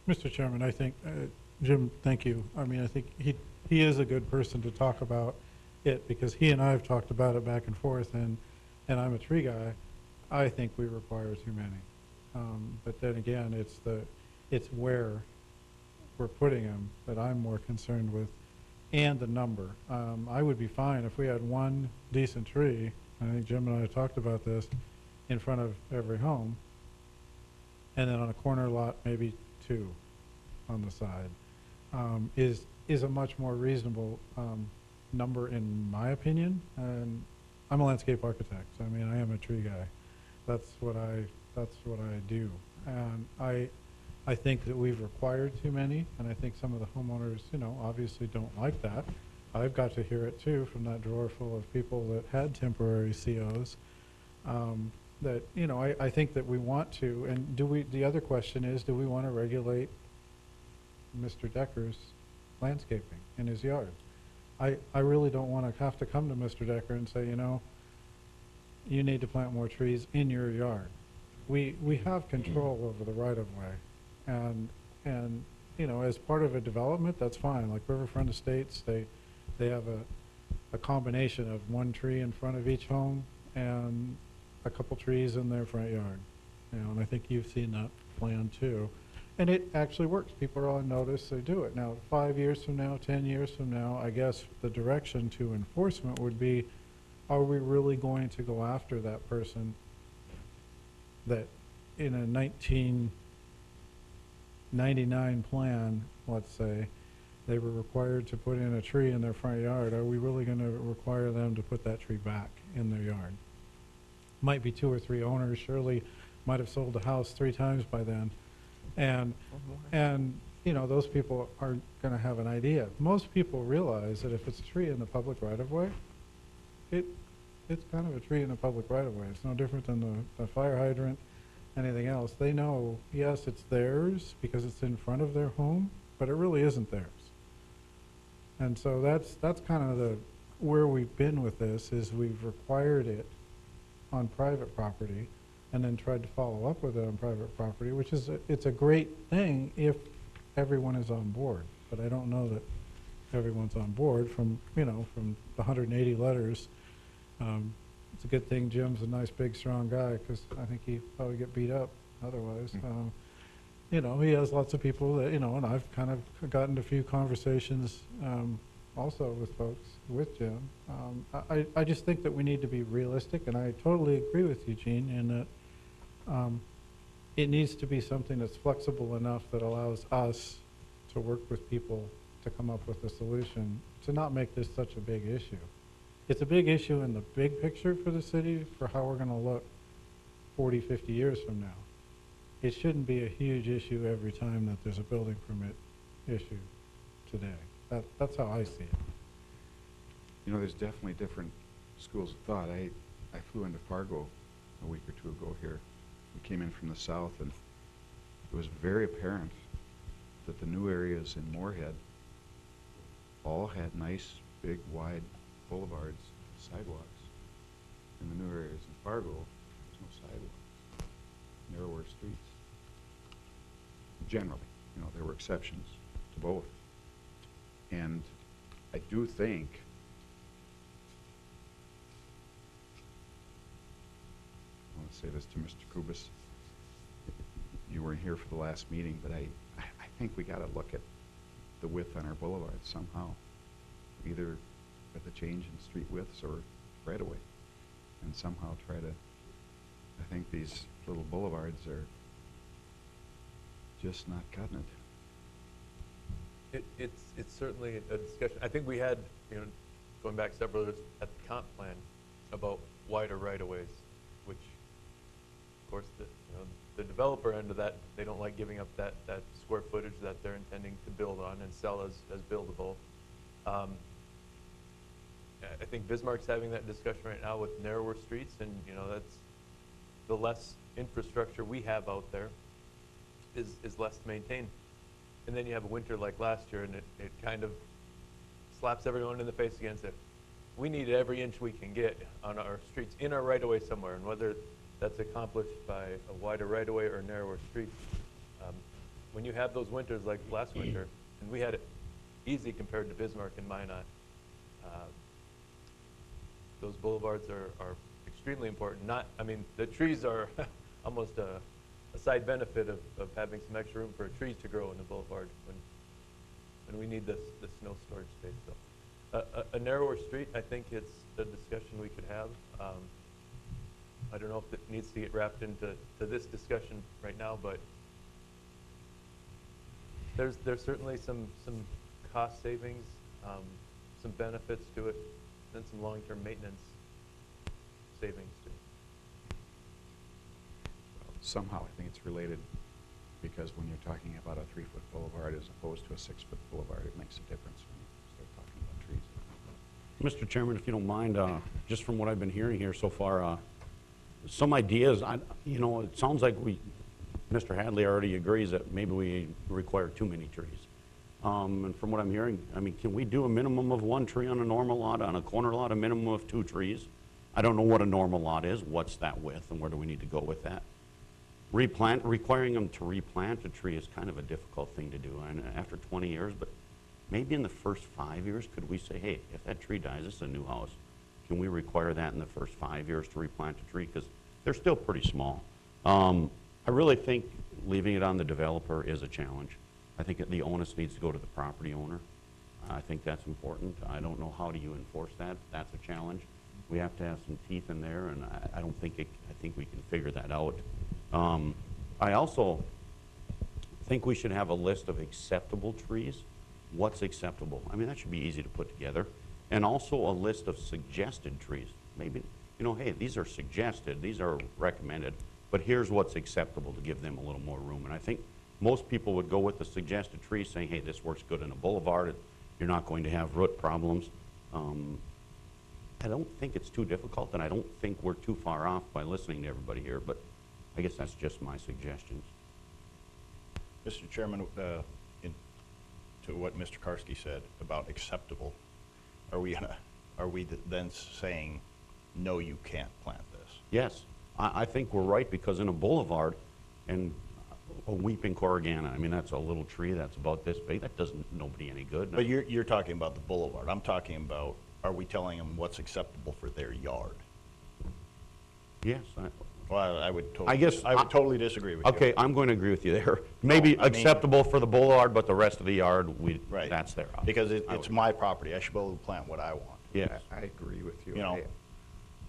Mr. Chairman, I think, Jim, thank you. I mean, I think he is a good person to talk about it, because he and I have talked about it back and forth, and I'm a tree guy. I think we require too many. But then again, it's where we're putting them that I'm more concerned with, and the number. I would be fine if we had one decent tree, I think Jim and I have talked about this, in front of every home, and then on a corner lot, maybe 2 on the side, is a much more reasonable number, in my opinion. And I'm a landscape architect. I mean, I am a tree guy. That's what I do. And I think that we've required too many, and I think some of the homeowners, obviously don't like that. I've got to hear it too from that drawer full of people that had temporary COs. That, I think that we want to, and the other question is, do we want to regulate Mr. Decker's landscaping in his yard? I really don't want to have to come to Mr. Decker and say, you need to plant more trees in your yard. We have control over the right-of-way, and as part of a development, that's fine. Like Riverfront Estates, they have a combination of one tree in front of each home and a couple trees in their front yard. And I think you've seen that plan too. And it actually works. People are on notice, they do it. Now, 5 years from now, 10 years from now, I guess the direction to enforcement would be, are we really going to go after that person that in a 1999 plan, let's say, they were required to put in a tree in their front yard? Are we really going to require them to put that tree back in their yard? Might be 2 or 3 owners, surely might have sold the house 3 times by then. And, you know, those people are going to have an idea. Most people realize that if it's a tree in the public right-of-way, it's kind of a tree in the public right-of-way. It's no different than the fire hydrant, anything else. They know, yes, it's theirs because it's in front of their home, but it really isn't theirs. And so that's kind of where we've been with this, is we've required it on private property and then tried to follow up with it on private property, which is, it's a great thing if everyone is on board. But I don't know that everyone's on board from, you know, from the 180 letters. It's a good thing Jim's a nice, big, strong guy, because I think he'd probably get beat up otherwise. You know, he has lots of people that, you know, and I've kind of gotten a few conversations also with folks, with Jim. I just think that we need to be realistic, and I totally agree with you, Gene, in that it needs to be something that's flexible enough that allows us to work with people to come up with a solution, to not make this such a big issue. It's a big issue in the big picture for the city, for how we're gonna look 40, 50 years from now. It shouldn't be a huge issue every time that there's a building permit issue today. That's how I see it. You know, there's definitely different schools of thought. I flew into Fargo a week or 2 ago here. We came in from the south, and it was very apparent that the new areas in Moorhead all had nice, big, wide boulevards, sidewalks. In the new areas in Fargo, there's no sidewalks, narrower streets. Generally, you know, there were exceptions to both. And I do think I want to say this to Mr. Kubis. You weren't here for the last meeting, but I think we got to look at the width on our boulevards somehow, either with a change in street widths or right away, and somehow try to. I think these little boulevards are just not cutting it. It's certainly a discussion. I think we had, you know, going back several years at the comp plan about wider right-of-ways, which, of course, the developer end of that, they don't like giving up that square footage that they're intending to build on and sell as buildable. I think Bismarck's having that discussion right now with narrower streets, and you know, that's the less infrastructure we have out there is less to maintain. And then you have a winter like last year, and it kind of slaps everyone in the face against it. We need every inch we can get on our streets, in our right-of-way somewhere, and whether that's accomplished by a wider right-of-way or narrower streets. When you have those winters like last winter, and we had it easy compared to Bismarck and Minot, those boulevards are extremely important. I mean, the trees are almost a side benefit of having some extra room for trees to grow in the boulevard when we need the snow storage space. So, a narrower street, I think it's a discussion we could have. I don't know if it needs to get wrapped into this discussion right now, but there's certainly some cost savings, some benefits to it, and some long-term maintenance savings too. Somehow, I think it's related, because when you're talking about a 3-foot boulevard as opposed to a 6-foot boulevard, it makes a difference when you start talking about trees. Mr. Chairman, if you don't mind, just from what I've been hearing here so far, some ideas, you know, it sounds like Mr. Hadley already agrees that maybe we require too many trees. And from what I'm hearing, I mean, can we do a minimum of 1 tree on a normal lot, on a corner lot, a minimum of 2 trees? I don't know what a normal lot is, what's that width, and where do we need to go with that? Requiring them to replant a tree is kind of a difficult thing to do, and after 20 years, but maybe in the first 5 years, could we say, hey, if that tree dies, this is a new house, can we require that in the first 5 years to replant a tree? Because they're still pretty small. I really think leaving it on the developer is a challenge. I think the onus needs to go to the property owner. I think that's important. I don't know how do you enforce that. That's a challenge. We have to have some teeth in there, and I don't think I think we can figure that out. I also think we should have a list of acceptable trees. What's acceptable? I mean, that should be easy to put together. And also a list of suggested trees. Maybe, you know, hey, these are suggested, these are recommended, but here's what's acceptable to give them a little more room. And I think most people would go with the suggested tree, saying, hey, this works good in a boulevard. You're not going to have root problems. I don't think it's too difficult, and I don't think we're too far off by listening to everybody here, but I guess that's just my suggestions. Mr. Chairman, to what Mr. Karski said about acceptable, are we then saying, no, you can't plant this? Yes, I think we're right, because in a boulevard, and a weeping corrigana, I mean, that's a little tree that's about this big, that does nobody any good. But you're talking about the boulevard. I'm talking about, are we telling them what's acceptable for their yard? Yes. Well, I would I guess totally disagree with you. Okay, I'm going to agree with you there. Maybe I mean- acceptable for the boulevard, but the rest of the yard, Right. that's their option. Because it's my property. I should be able to plant what I want. Yes. I agree with you. You know,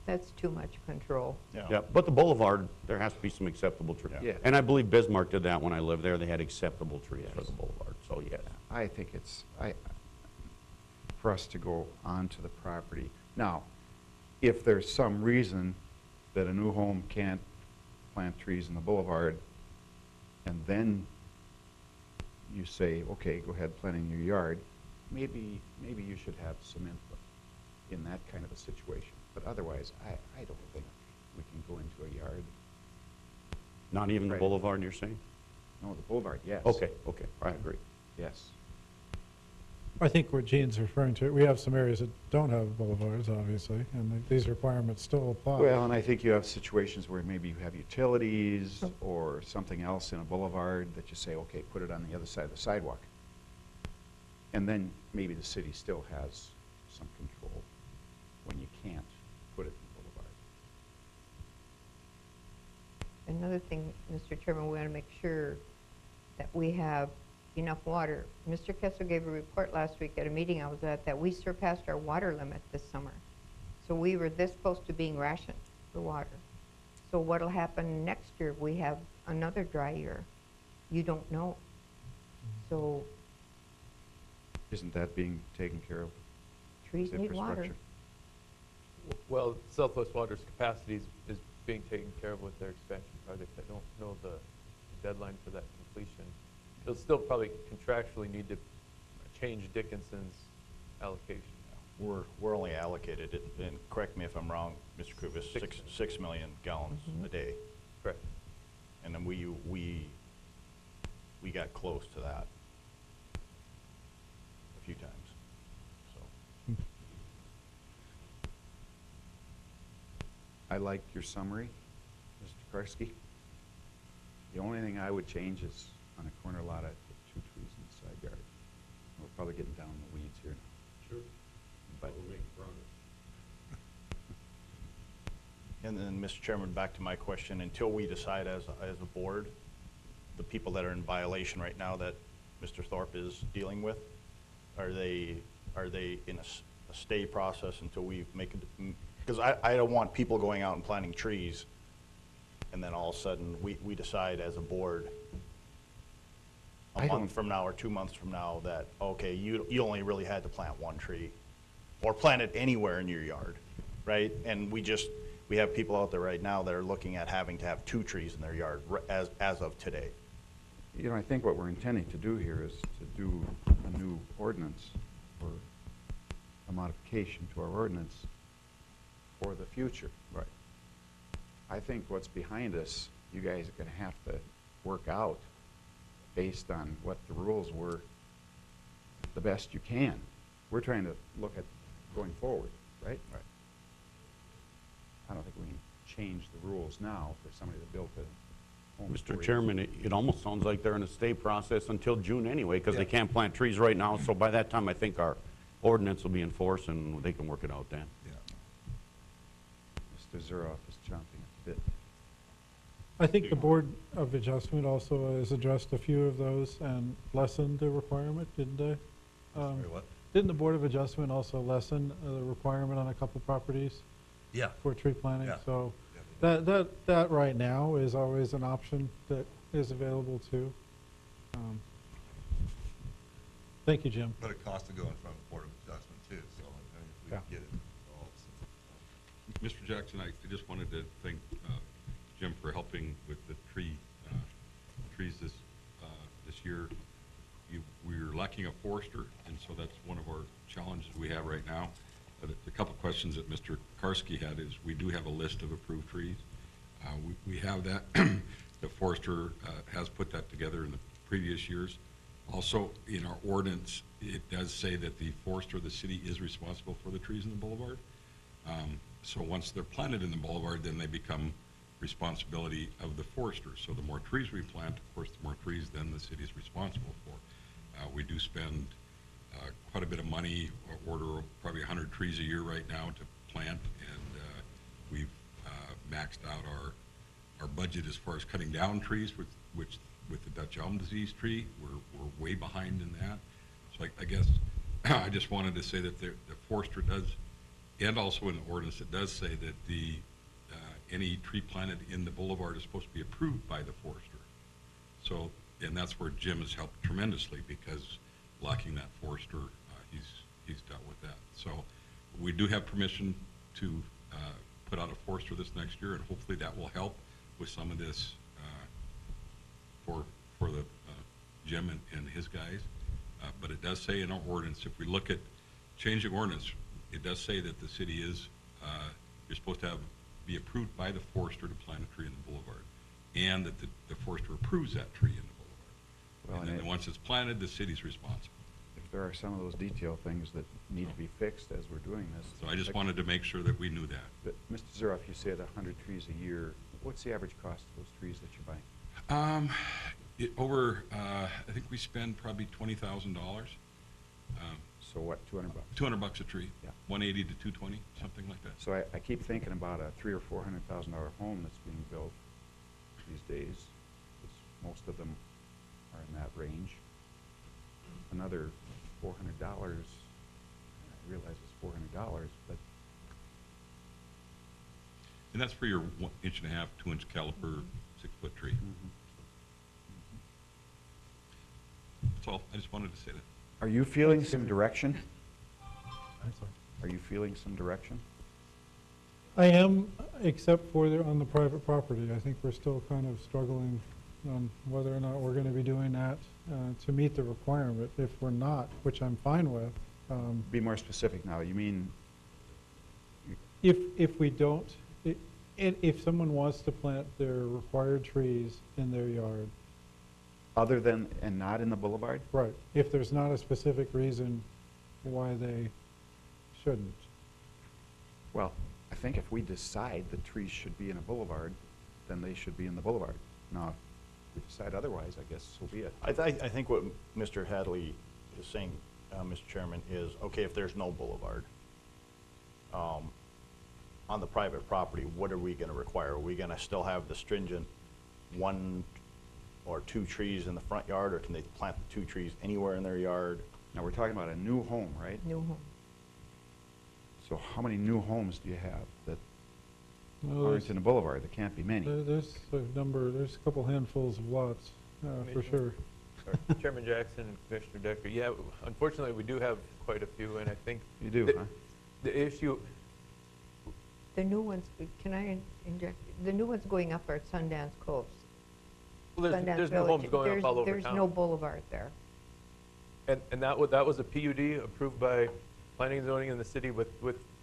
That's too much control. you know. Yeah, but the boulevard, there has to be some acceptable trees. Yeah. And I believe Bismarck did that when I lived there. They had acceptable trees for the boulevard, so yes. I think it's, for us to go onto the property. Now, if there's some reason that a new home can't plant trees in the boulevard, and then you say, okay, go ahead, plant in your yard, maybe you should have some input in that kind of a situation. But otherwise, I don't think we can go into a yard. Not even the Right. boulevard, you're saying? No, the boulevard, yes. Okay, I agree. Yes. I think what Gene's referring to, we have some areas that don't have boulevards, obviously, and these requirements still apply. Well, and I think you have situations where maybe you have utilities or something else in a boulevard that you say, okay, put it on the other side of the sidewalk. And then maybe the city still has some control when you can't put it in the boulevard. Another thing, Mr. Chairman, we want to make sure that we have enough water. Mr. Kessel gave a report last week at a meeting I was at that we surpassed our water limit this summer. So we were this close to being rationed for water. So what'll happen next year if we have another dry year? You don't know. So Isn't that being taken care of? trees with need water. infrastructure? Well, Southwest Water's capacity is being taken care of with their expansion project. I don't know the deadline for that completion. They'll still probably contractually need to change Dickinson's allocation. We're only allocated, and correct me if I'm wrong, Mr. Kuvis, 6 million gallons a day. Correct. And then we got close to that a few times, so. I like your summary, Mr. Karski. The only thing I would change is on a corner lot, I'd put 2 trees in the side yard. We're probably getting down in the weeds here now. Sure. But We're making progress. And then, Mr. Chairman, back to my question, until we decide as a board, the people that are in violation right now that Mr. Thorpe is dealing with, are they in a stay process until we make a, because I don't want people going out and planting trees, and then all of a sudden, we decide as a board I a don't- month from now or 2 months from now that, okay, you only really had to plant 1 tree, or plant it anywhere in your yard, right? And we have people out there right now that are looking at having to have 2 trees in their yard as of today. you know, I think what we're intending to do here is to do a new ordinance or a modification to our ordinance for the future. Right. I think what's behind us, you guys are gonna have to work out based on what the rules were the best you can. We're trying to look at going forward, right? Right. I don't think we can change the rules now for somebody that built a home. Mr. Chairman, it almost sounds like they're in a stay process until June anyway, because they can't plant trees right now, so by that time, I think our ordinance will be enforced and they can work it out then. Mr. Zuroff is chomping at the bit. I think the Board of Adjustment also has addressed a few of those and lessened the requirement, didn't they? Sorry, what? Didn't the Board of Adjustment also lessen the requirement on a couple properties Yeah. for tree planting? Yeah. So Yeah, that right now is always an option that is available too. Thank you, Jim. But it costs to go in front of the Board of Adjustment too, so I mean, if we Yeah. can get it involved. Mr. Jackson, I just wanted to thank Jim for helping with the trees this year. We're lacking a forester, and so that's one of our challenges we have right now. But a couple of questions that Mr. Karski had is, we do have a list of approved trees. We have that. The forester has put that together in the previous years. Also, in our ordinance, it does say that the forester of the city is responsible for the trees in the boulevard. So once they're planted in the boulevard, then they become responsibility of the forester. So the more trees we plant, of course, the more trees then the city is responsible for. We do spend quite a bit of money, order probably 100 trees a year right now to plant, and we've maxed out our budget as far as cutting down trees, with the Dutch elm disease tree. We're way behind in that. So I guess I just wanted to say that the forester does, and also in the ordinance, it does say that any tree planted in the boulevard is supposed to be approved by the forester. So, and that's where Jim has helped tremendously, because lacking that forester, he's dealt with that. So we do have permission to put out a forester this next year, and hopefully that will help with some of this for the Jim and his guys. But it does say in our ordinance, if we look at changing ordinance, it does say that the city is, you're supposed to be approved by the forester to plant a tree in the boulevard, and that the forester approves that tree in the boulevard. Well, And then once it's planted, the city's responsible. If there are some of those detail things that need to be fixed as we're doing this. So I just wanted to make sure that we knew that. But, Mr. Zuroff, you said 100 trees a year. What's the average cost of those trees that you're buying? I think we spend probably $20,000. So what, 200 bucks? $200 a tree. Yeah. 180 to 220, something like that. So I keep thinking about a $300,000 or $400,000 home that's being built these days, 'cause most of them are in that range. Another $400, I realize it's $400, but And that's for your 1.5 inch, 2 inch caliper, 6-foot tree. That's all. I just wanted to say that. are you feeling some direction? I'm sorry. Are you feeling some direction? I am, except for on the private property. I think we're still kind of struggling on whether or not we're going to be doing that to meet the requirement. If we're not, which I'm fine with, Be more specific now. You mean, if we don't, if someone wants to plant their required trees in their yard, other than, and not in the boulevard? right, if there's not a specific reason why they shouldn't. Well, I think if we decide the trees should be in a boulevard, then they should be in the boulevard. Now, if we decide otherwise, I guess so be it. I think what Mr. Hadley is saying, Mr. Chairman, is, okay, if there's no boulevard, on the private property, what are we gonna require? Are we gonna still have the stringent 1 or 2 trees in the front yard, or can they plant the 2 trees anywhere in their yard? Now, we're talking about a new home, right? New home. So how many new homes do you have that Well, aren't in a boulevard? There can't be many. there's a couple handfuls of lots, for sure. Chairman Jackson and Commissioner Decker, yeah, unfortunately, we do have quite a few, and I think You do, the- huh? the issue, The new ones, can I inject, the new ones going up are at Sundance Coves. well, Sundance there's new Village. homes going up all over There's no town. boulevard there. And that was a PUD approved by planning and zoning in the city with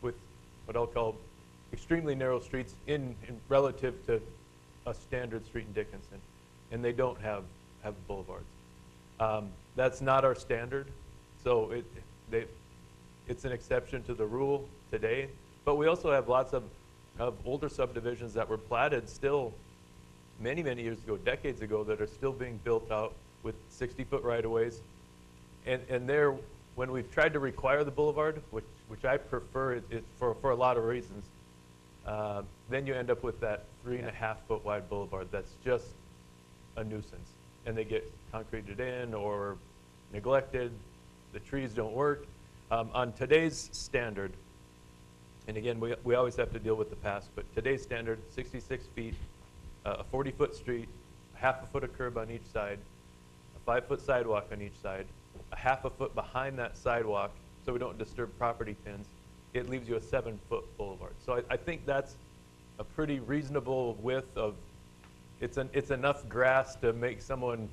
what I'll call extremely narrow streets in relative to a standard street in Dickinson, and they don't have boulevards. That's not our standard, so it's an exception to the rule today. But we also have lots of older subdivisions that were platted still many, many years ago, decades ago, that are still being built out with 60-foot right-of-ways. And there, when we've tried to require the boulevard, which I prefer it for a lot of reasons, then you end up with that 3.5-foot wide boulevard that's just a nuisance. And they get concreted in or neglected, the trees don't work. On today's standard, and again, we always have to deal with the past, but today's standard, 66 feet, a 40-foot street, a half a foot of curb on each side, a 5-foot sidewalk on each side, a half a foot behind that sidewalk so we don't disturb property pins, it leaves you a 7-foot boulevard. So I think that's a pretty reasonable width of, it's enough grass to make someone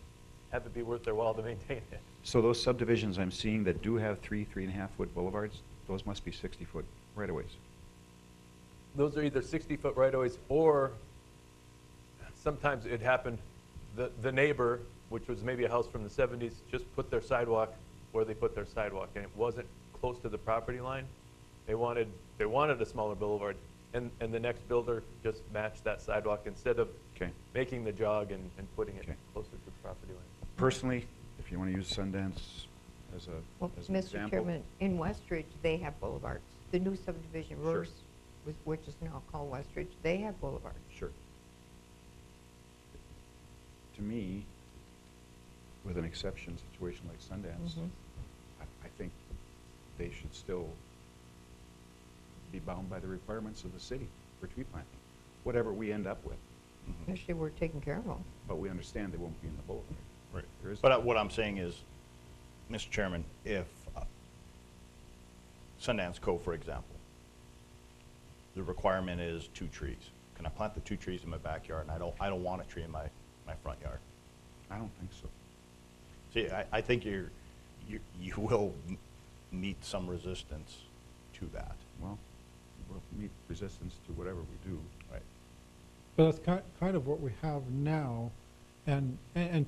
have it be worth their while to maintain it. So those subdivisions I'm seeing that do have 3.5-foot boulevards, those must be 60-foot right-of-ways. Those are either 60-foot right-of-ways, or sometimes it happened, the neighbor, which was maybe a house from the 70s, just put their sidewalk where they put their sidewalk, and it wasn't close to the property line. They wanted a smaller boulevard, and the next builder just matched that sidewalk instead of Okay. making the jog and putting it Okay. closer to the property line. Personally, if you want to use Sundance as Well, an Mr. example. Chairman, in Westridge, they have boulevards. The new subdivision, Sure. Roars, which is now called Westridge, they have boulevards. Sure. To me, with an exception situation like Sundance, Mhm. I think they should still be bound by the requirements of the city for tree planting, whatever we end up with. Especially we're taking care of them. But we understand they won't be in the boulevard. Right. There is- But what I'm saying is, Mr. Chairman, if Sundance Cove, for example, the requirement is 2 trees. Can I plant the 2 trees in my backyard, and I don't want a tree in my front yard? I don't think so. See, I think you will meet some resistance to that. Well, we'll meet resistance to whatever we do. Right. But that's kind of what we have now. And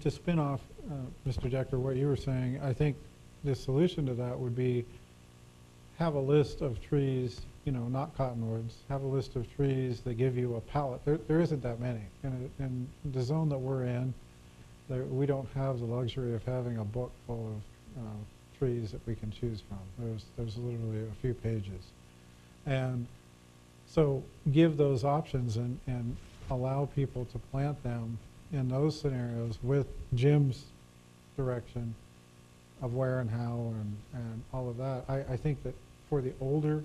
to spin off, Mr. Decker, what you were saying, I think the solution to that would be have a list of trees, not cottonwoods, have a list of trees that give you a palette. There isn't that many. In the zone that we're in, we don't have the luxury of having a book full of trees that we can choose from. There's literally a few pages. And so give those options and allow people to plant them in those scenarios with Jim's direction of where and how and all of that. I think that for the older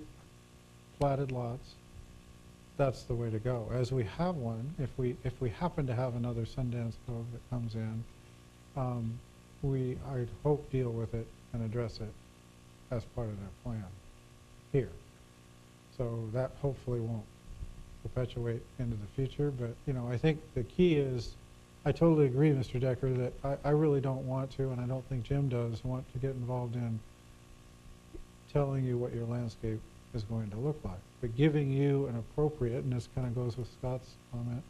platted lots, that's the way to go. As we have one, if we happen to have another Sundance Cove that comes in, I'd hope deal with it and address it as part of their plan here. So that hopefully won't perpetuate into the future, but, I think the key is, I totally agree, Mr. Decker, that I really don't want to, and I don't think Jim does, want to get involved in telling you what your landscape is going to look like, but giving you an appropriate, and this kind of goes with Scott's comment,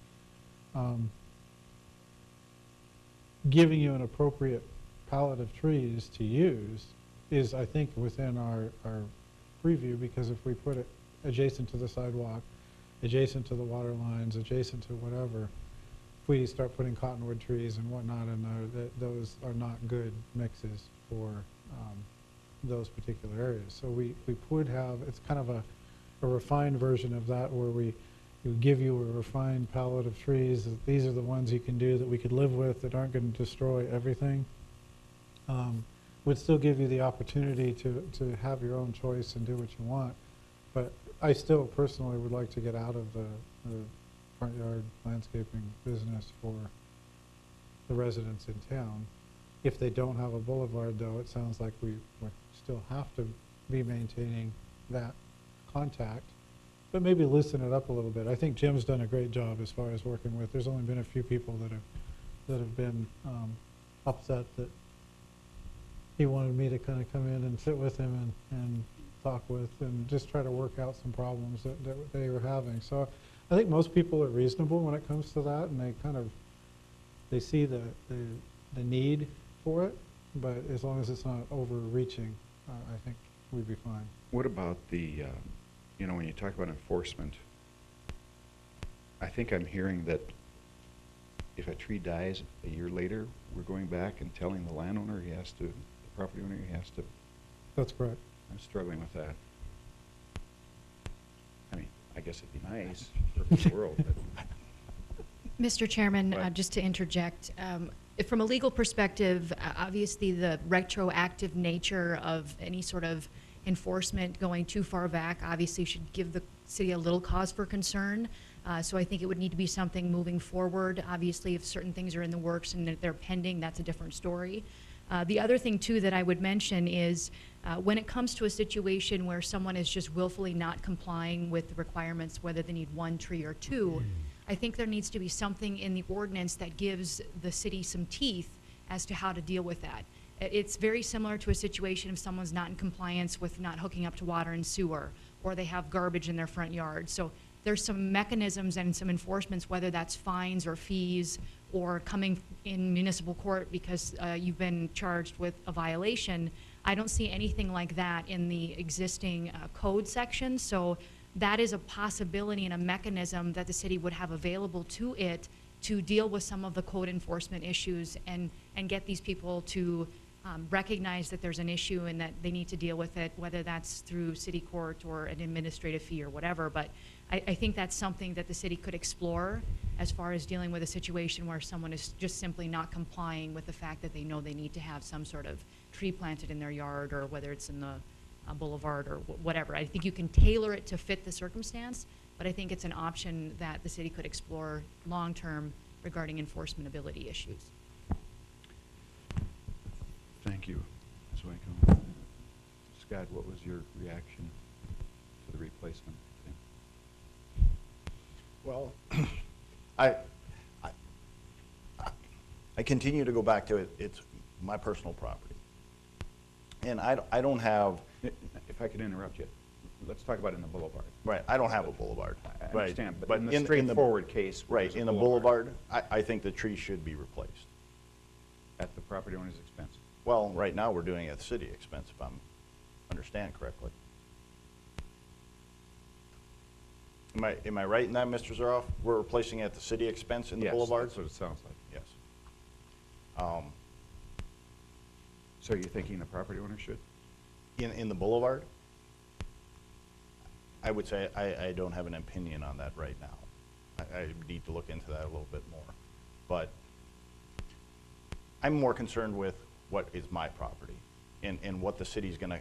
giving you an appropriate palette of trees to use is, I think, within our preview, because if we put it adjacent to the sidewalk, adjacent to the water lines, adjacent to whatever, if we start putting cottonwood trees and whatnot in there, those are not good mixes for those particular areas. So we would have, it's kind of a refined version of that, where we give you a refined palette of trees. These are the ones you can do that we could live with, that aren't going to destroy everything. Would still give you the opportunity to have your own choice and do what you want. But I still personally would like to get out of the front yard landscaping business for the residents in town. If they don't have a boulevard, though, it sounds like we still have to be maintaining that contact, but maybe loosen it up a little bit. I think Jim's done a great job as far as working with. There's only been a few people that have been upset that he wanted me to kind of come in and sit with him and talk with and just try to work out some problems that they were having. So I think most people are reasonable when it comes to that, and they see the need for it, but as long as it's not overreaching, I think we'd be fine. What about the, when you talk about enforcement, I think I'm hearing that if a tree dies a year later, we're going back and telling the landowner the property owner he has to. That's correct. I'm struggling with that. I mean, I guess it'd be nice, perfect world, but Mr. Chairman, Right. just to interject, from a legal perspective, obviously the retroactive nature of any sort of enforcement going too far back obviously should give the city a little cause for concern. So I think it would need to be something moving forward. Obviously, if certain things are in the works and that they're pending, that's a different story. The other thing, too, that I would mention is when it comes to a situation where someone is just willfully not complying with the requirements, whether they need 1 tree or 2, I think there needs to be something in the ordinance that gives the city some teeth as to how to deal with that. It's very similar to a situation if someone's not in compliance with not hooking up to water and sewer, or they have garbage in their front yard. So there's some mechanisms and some enforcements, whether that's fines or fees or coming in municipal court because you've been charged with a violation. I don't see anything like that in the existing code section. So that is a possibility and a mechanism that the city would have available to it to deal with some of the code enforcement issues and get these people to recognize that there's an issue and that they need to deal with it, whether that's through city court or an administrative fee or whatever. But I think that's something that the city could explore as far as dealing with a situation where someone is just simply not complying with the fact that they know they need to have some sort of tree planted in their yard, or whether it's in the boulevard or whatever. I think you can tailor it to fit the circumstance, but I think it's an option that the city could explore long-term regarding enforcement ability issues. thank you, Ms. Wyckoff. Scott, what was your reaction to the replacement thing? Well, I continue to go back to it, it's my personal property. And I don't have, If I could interrupt you, let's talk about in the boulevard. right, I don't have a boulevard. I Right, understand, but in the straightforward case. where Right, there's a in the boulevard, I think the tree should be replaced. At the property owner's expense. Well, right now, we're doing it at city expense, if I'm understand correctly. Am I right in that, Mr. Zaroff? We're replacing it at the city expense in the boulevard? Yes, that's what it sounds like. Yes. So you're thinking the property owner should? In the boulevard? I would say I don't have an opinion on that right now. I need to look into that a little bit more. But I'm more concerned with what is my property and what the city's gonna,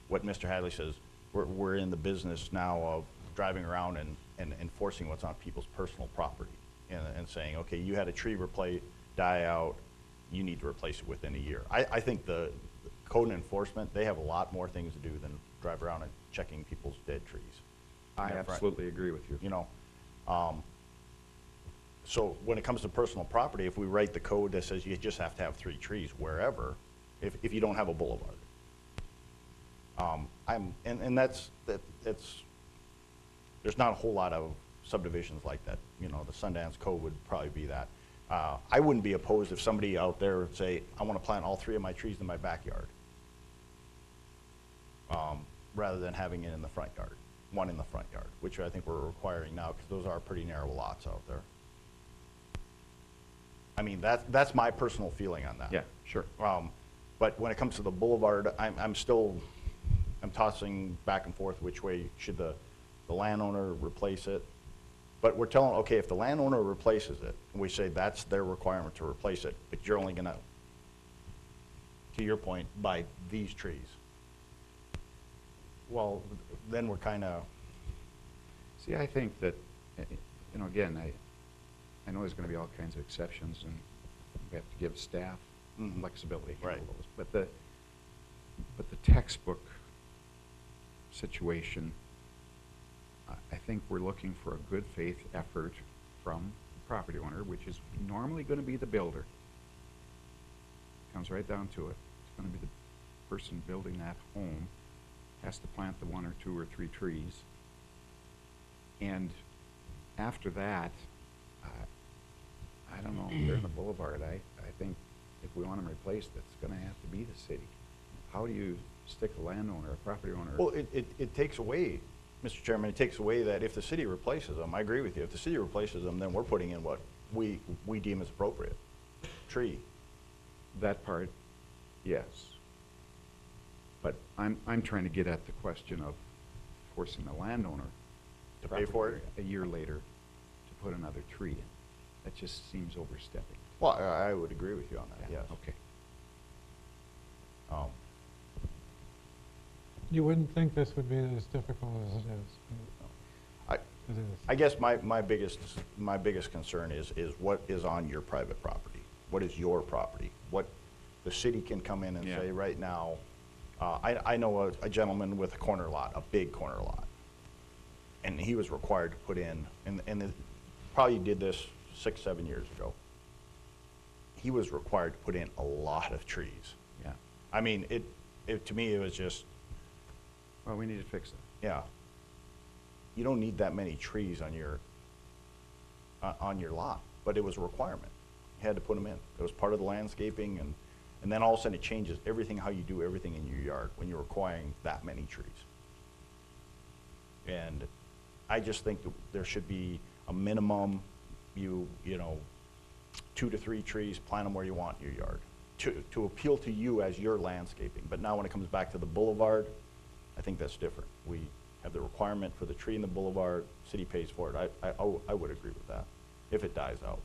what Mr. Hadley says, we're in the business now of driving around and enforcing what's on people's personal property and saying, okay, you had a tree die out, you need to replace it within a year. I think the code enforcement, they have a lot more things to do than drive around and checking people's dead trees. I Yeah, right. absolutely agree with you. You know, so when it comes to personal property, if we write the code that says you just have to have 3 trees wherever, if you don't have a boulevard. That's there's not a whole lot of subdivisions like that. You know, the Sundance Code would probably be that. I wouldn't be opposed if somebody out there would say, I want to plant all 3 of my trees in my backyard, rather than having it in the front yard, one in the front yard, which I think we're requiring now because those are pretty narrow lots out there. I mean, that's my personal feeling on that. Yeah, sure. But when it comes to the boulevard, I'm tossing back and forth which way should the landowner replace it. But we're telling, okay, if the landowner replaces it, and we say that's their requirement to replace it, but you're only gonna, to your point, buy these trees. Well, then we're kinda, See, I think that, you know, again, I know there's gonna be all kinds of exceptions, and we have to give staff Mhm. flexibility to Right. handle those. But the textbook situation, I think we're looking for a good faith effort from the property owner, which is normally gonna be the builder. Comes right down to it. It's gonna be the person building that home has to plant the 1 or 2 or 3 trees. And after that, I don't know, they're in the boulevard. I think if we want them replaced, it's gonna have to be the city. How do you stick a landowner, a property owner? well, it takes away, Mr. Chairman, it takes away that if the city replaces them, I agree with you, if the city replaces them, then we're putting in what we deem as appropriate, tree. That part, yes. But I'm trying to get at the question of forcing the landowner To pay for it? a year later to put another tree in. That just seems overstepping. Well, I would agree with you on that, yes. Okay. You wouldn't think this would be as difficult as it is. I, It is. I guess my biggest concern is what is on your private property? What is your property? What the city can come in and Yeah. say right now, I know a gentleman with a corner lot, a big corner lot. And he was required to put in, and it probably did this 6, 7 years ago. He was required to put in a lot of trees. Yeah. I mean, to me, it was just, Well, we need to fix it. yeah. You don't need that many trees on your lot, but it was a requirement. You had to put them in. It was part of the landscaping, and then all of a sudden it changes everything, how you do everything in your yard when you're requiring that many trees. And I just think that there should be a minimum, you know, 2 to 3 trees, plant them where you want in your yard, to appeal to you as your landscaping. But now when it comes back to the boulevard, I think that's different. We have the requirement for the tree in the boulevard, city pays for it. I would agree with that, if it dies out.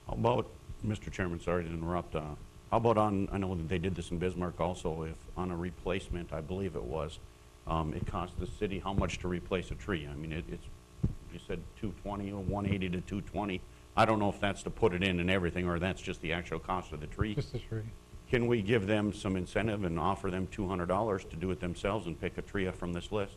How about, Mr. Chairman, sorry to interrupt, how about I know that they did this in Bismarck also, if on a replacement, I believe it was, it cost the city how much to replace a tree? I mean, it's, you said 220 or 180 to 220. I don't know if that's to put it in and everything, or that's just the actual cost of the tree. Just a tree. Can we give them some incentive and offer them $200 to do it themselves and pick a tree up from this list?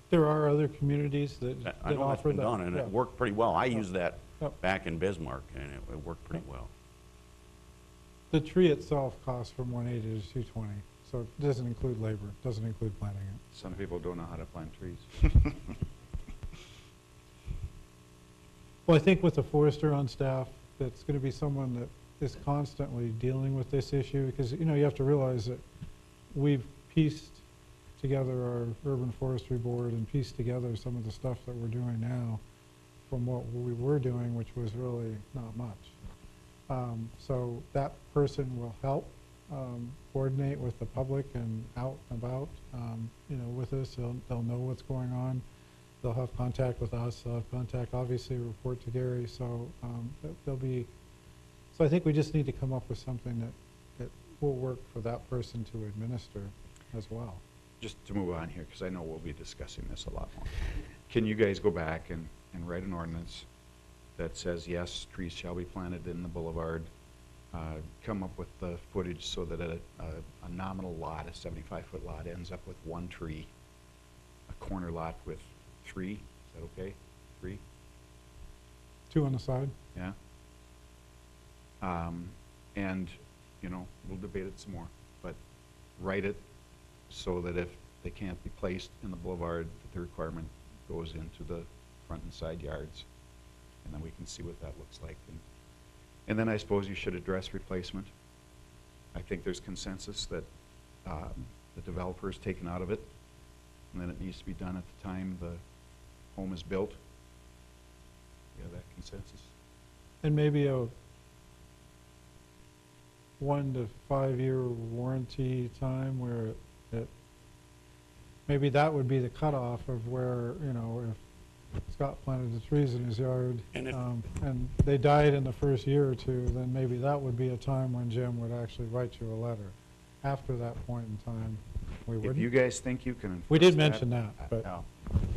There are other communities that I know that's offer been that. done, and yeah. it worked pretty well. I used that Yep. back in Bismarck, and it worked pretty well. The tree itself costs from 180 to 220, so it doesn't include labor, doesn't include planting it. Some people don't know how to plant trees. Well, I think with the forester on staff, that's going to be someone that is constantly dealing with this issue, because, you know, you have to realize that we've pieced together our urban forestry board and pieced together some of the stuff that we're doing now from what we were doing, which was really not much. So that person will help coordinate with the public and out and about, you know, with us. They'll know what's going on. They'll have contact with us. They'll have contact, obviously, report to Gary. So they'll be. So I think we just need to come up with something that will work for that person to administer as well. Just to move on here, because I know we'll be discussing this a lot more. Can you guys go back and write an ordinance that says, yes, trees shall be planted in the boulevard, come up with the footage so that a nominal lot, a 75-foot lot, ends up with 1 tree, a corner lot with 3, is that okay? 3? 2 on the side. Yeah. And, you know, we'll debate it some more, but write it so that if they can't be placed in the boulevard, that the requirement goes into the front and side yards, and then we can see what that looks like. And then I suppose you should address replacement. I think there's consensus that the developer is taken out of it, and then it needs to be done at the time the home is built. You have that consensus? And maybe a 1 to 5 year warranty time where maybe that would be the cutoff of where, you know, if Scott planted the trees in his yard And if- and they died in the first year or 2, then maybe that would be a time when Jim would actually write you a letter. After that point in time, we If you wouldn't. guys think you can enforce We did that, mention that, but No.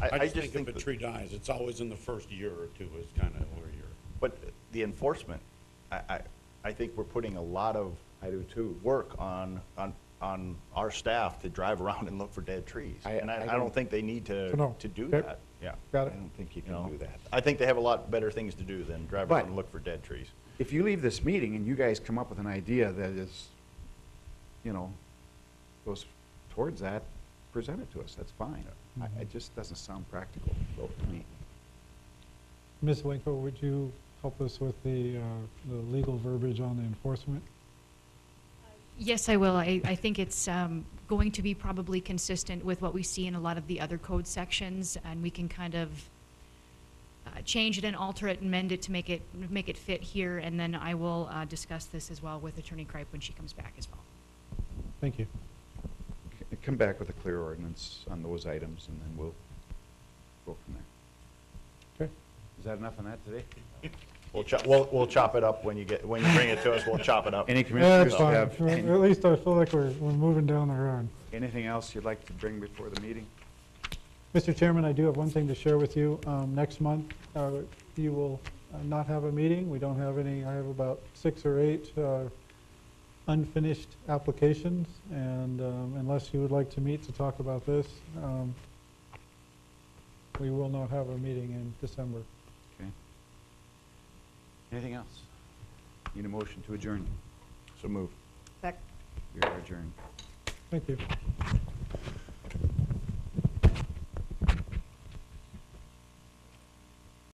I just think if a that- tree dies, it's always in the first year or 2 is kind of where you're. But the enforcement, I think we're putting a lot of I do too. work on our staff to drive around and look for dead trees. I And I don't- don't think they need So no. to do Okay. that, yeah. got I it. don't think you You know, can do that. I think they have a lot better things to do than drive But- around and look for dead trees. If you leave this meeting and you guys come up with an idea that is, you know, goes towards that, present it to us, that's fine. It just doesn't sound practical, though, to me. Ms. Winko, would you help us with the legal verbiage on the enforcement? Yes, I will. I think it's going to be probably consistent with what we see in a lot of the other code sections, and we can kind of change it and alter it and mend it to make it fit here, and then I will discuss this as well with Attorney Kripe when she comes back as well. Thank you. come back with a clear ordinance on those items, and then we'll go from there. Okay. Is that enough on that today? We'll chop it up when you bring it to us, we'll chop it up. Any Yeah, commissioners that's fine. have, At least I feel like we're moving down the road. anything else you'd like to bring before the meeting? Mr. Chairman, I do have one thing to share with you. Next month, you will not have a meeting. We don't have any, I have about 6 or 8 unfinished applications, and unless you would like to meet to talk about this, we will not have a meeting in December. Okay. Anything else? Need a motion to adjourn? So move. Second. We are adjourned. Thank you.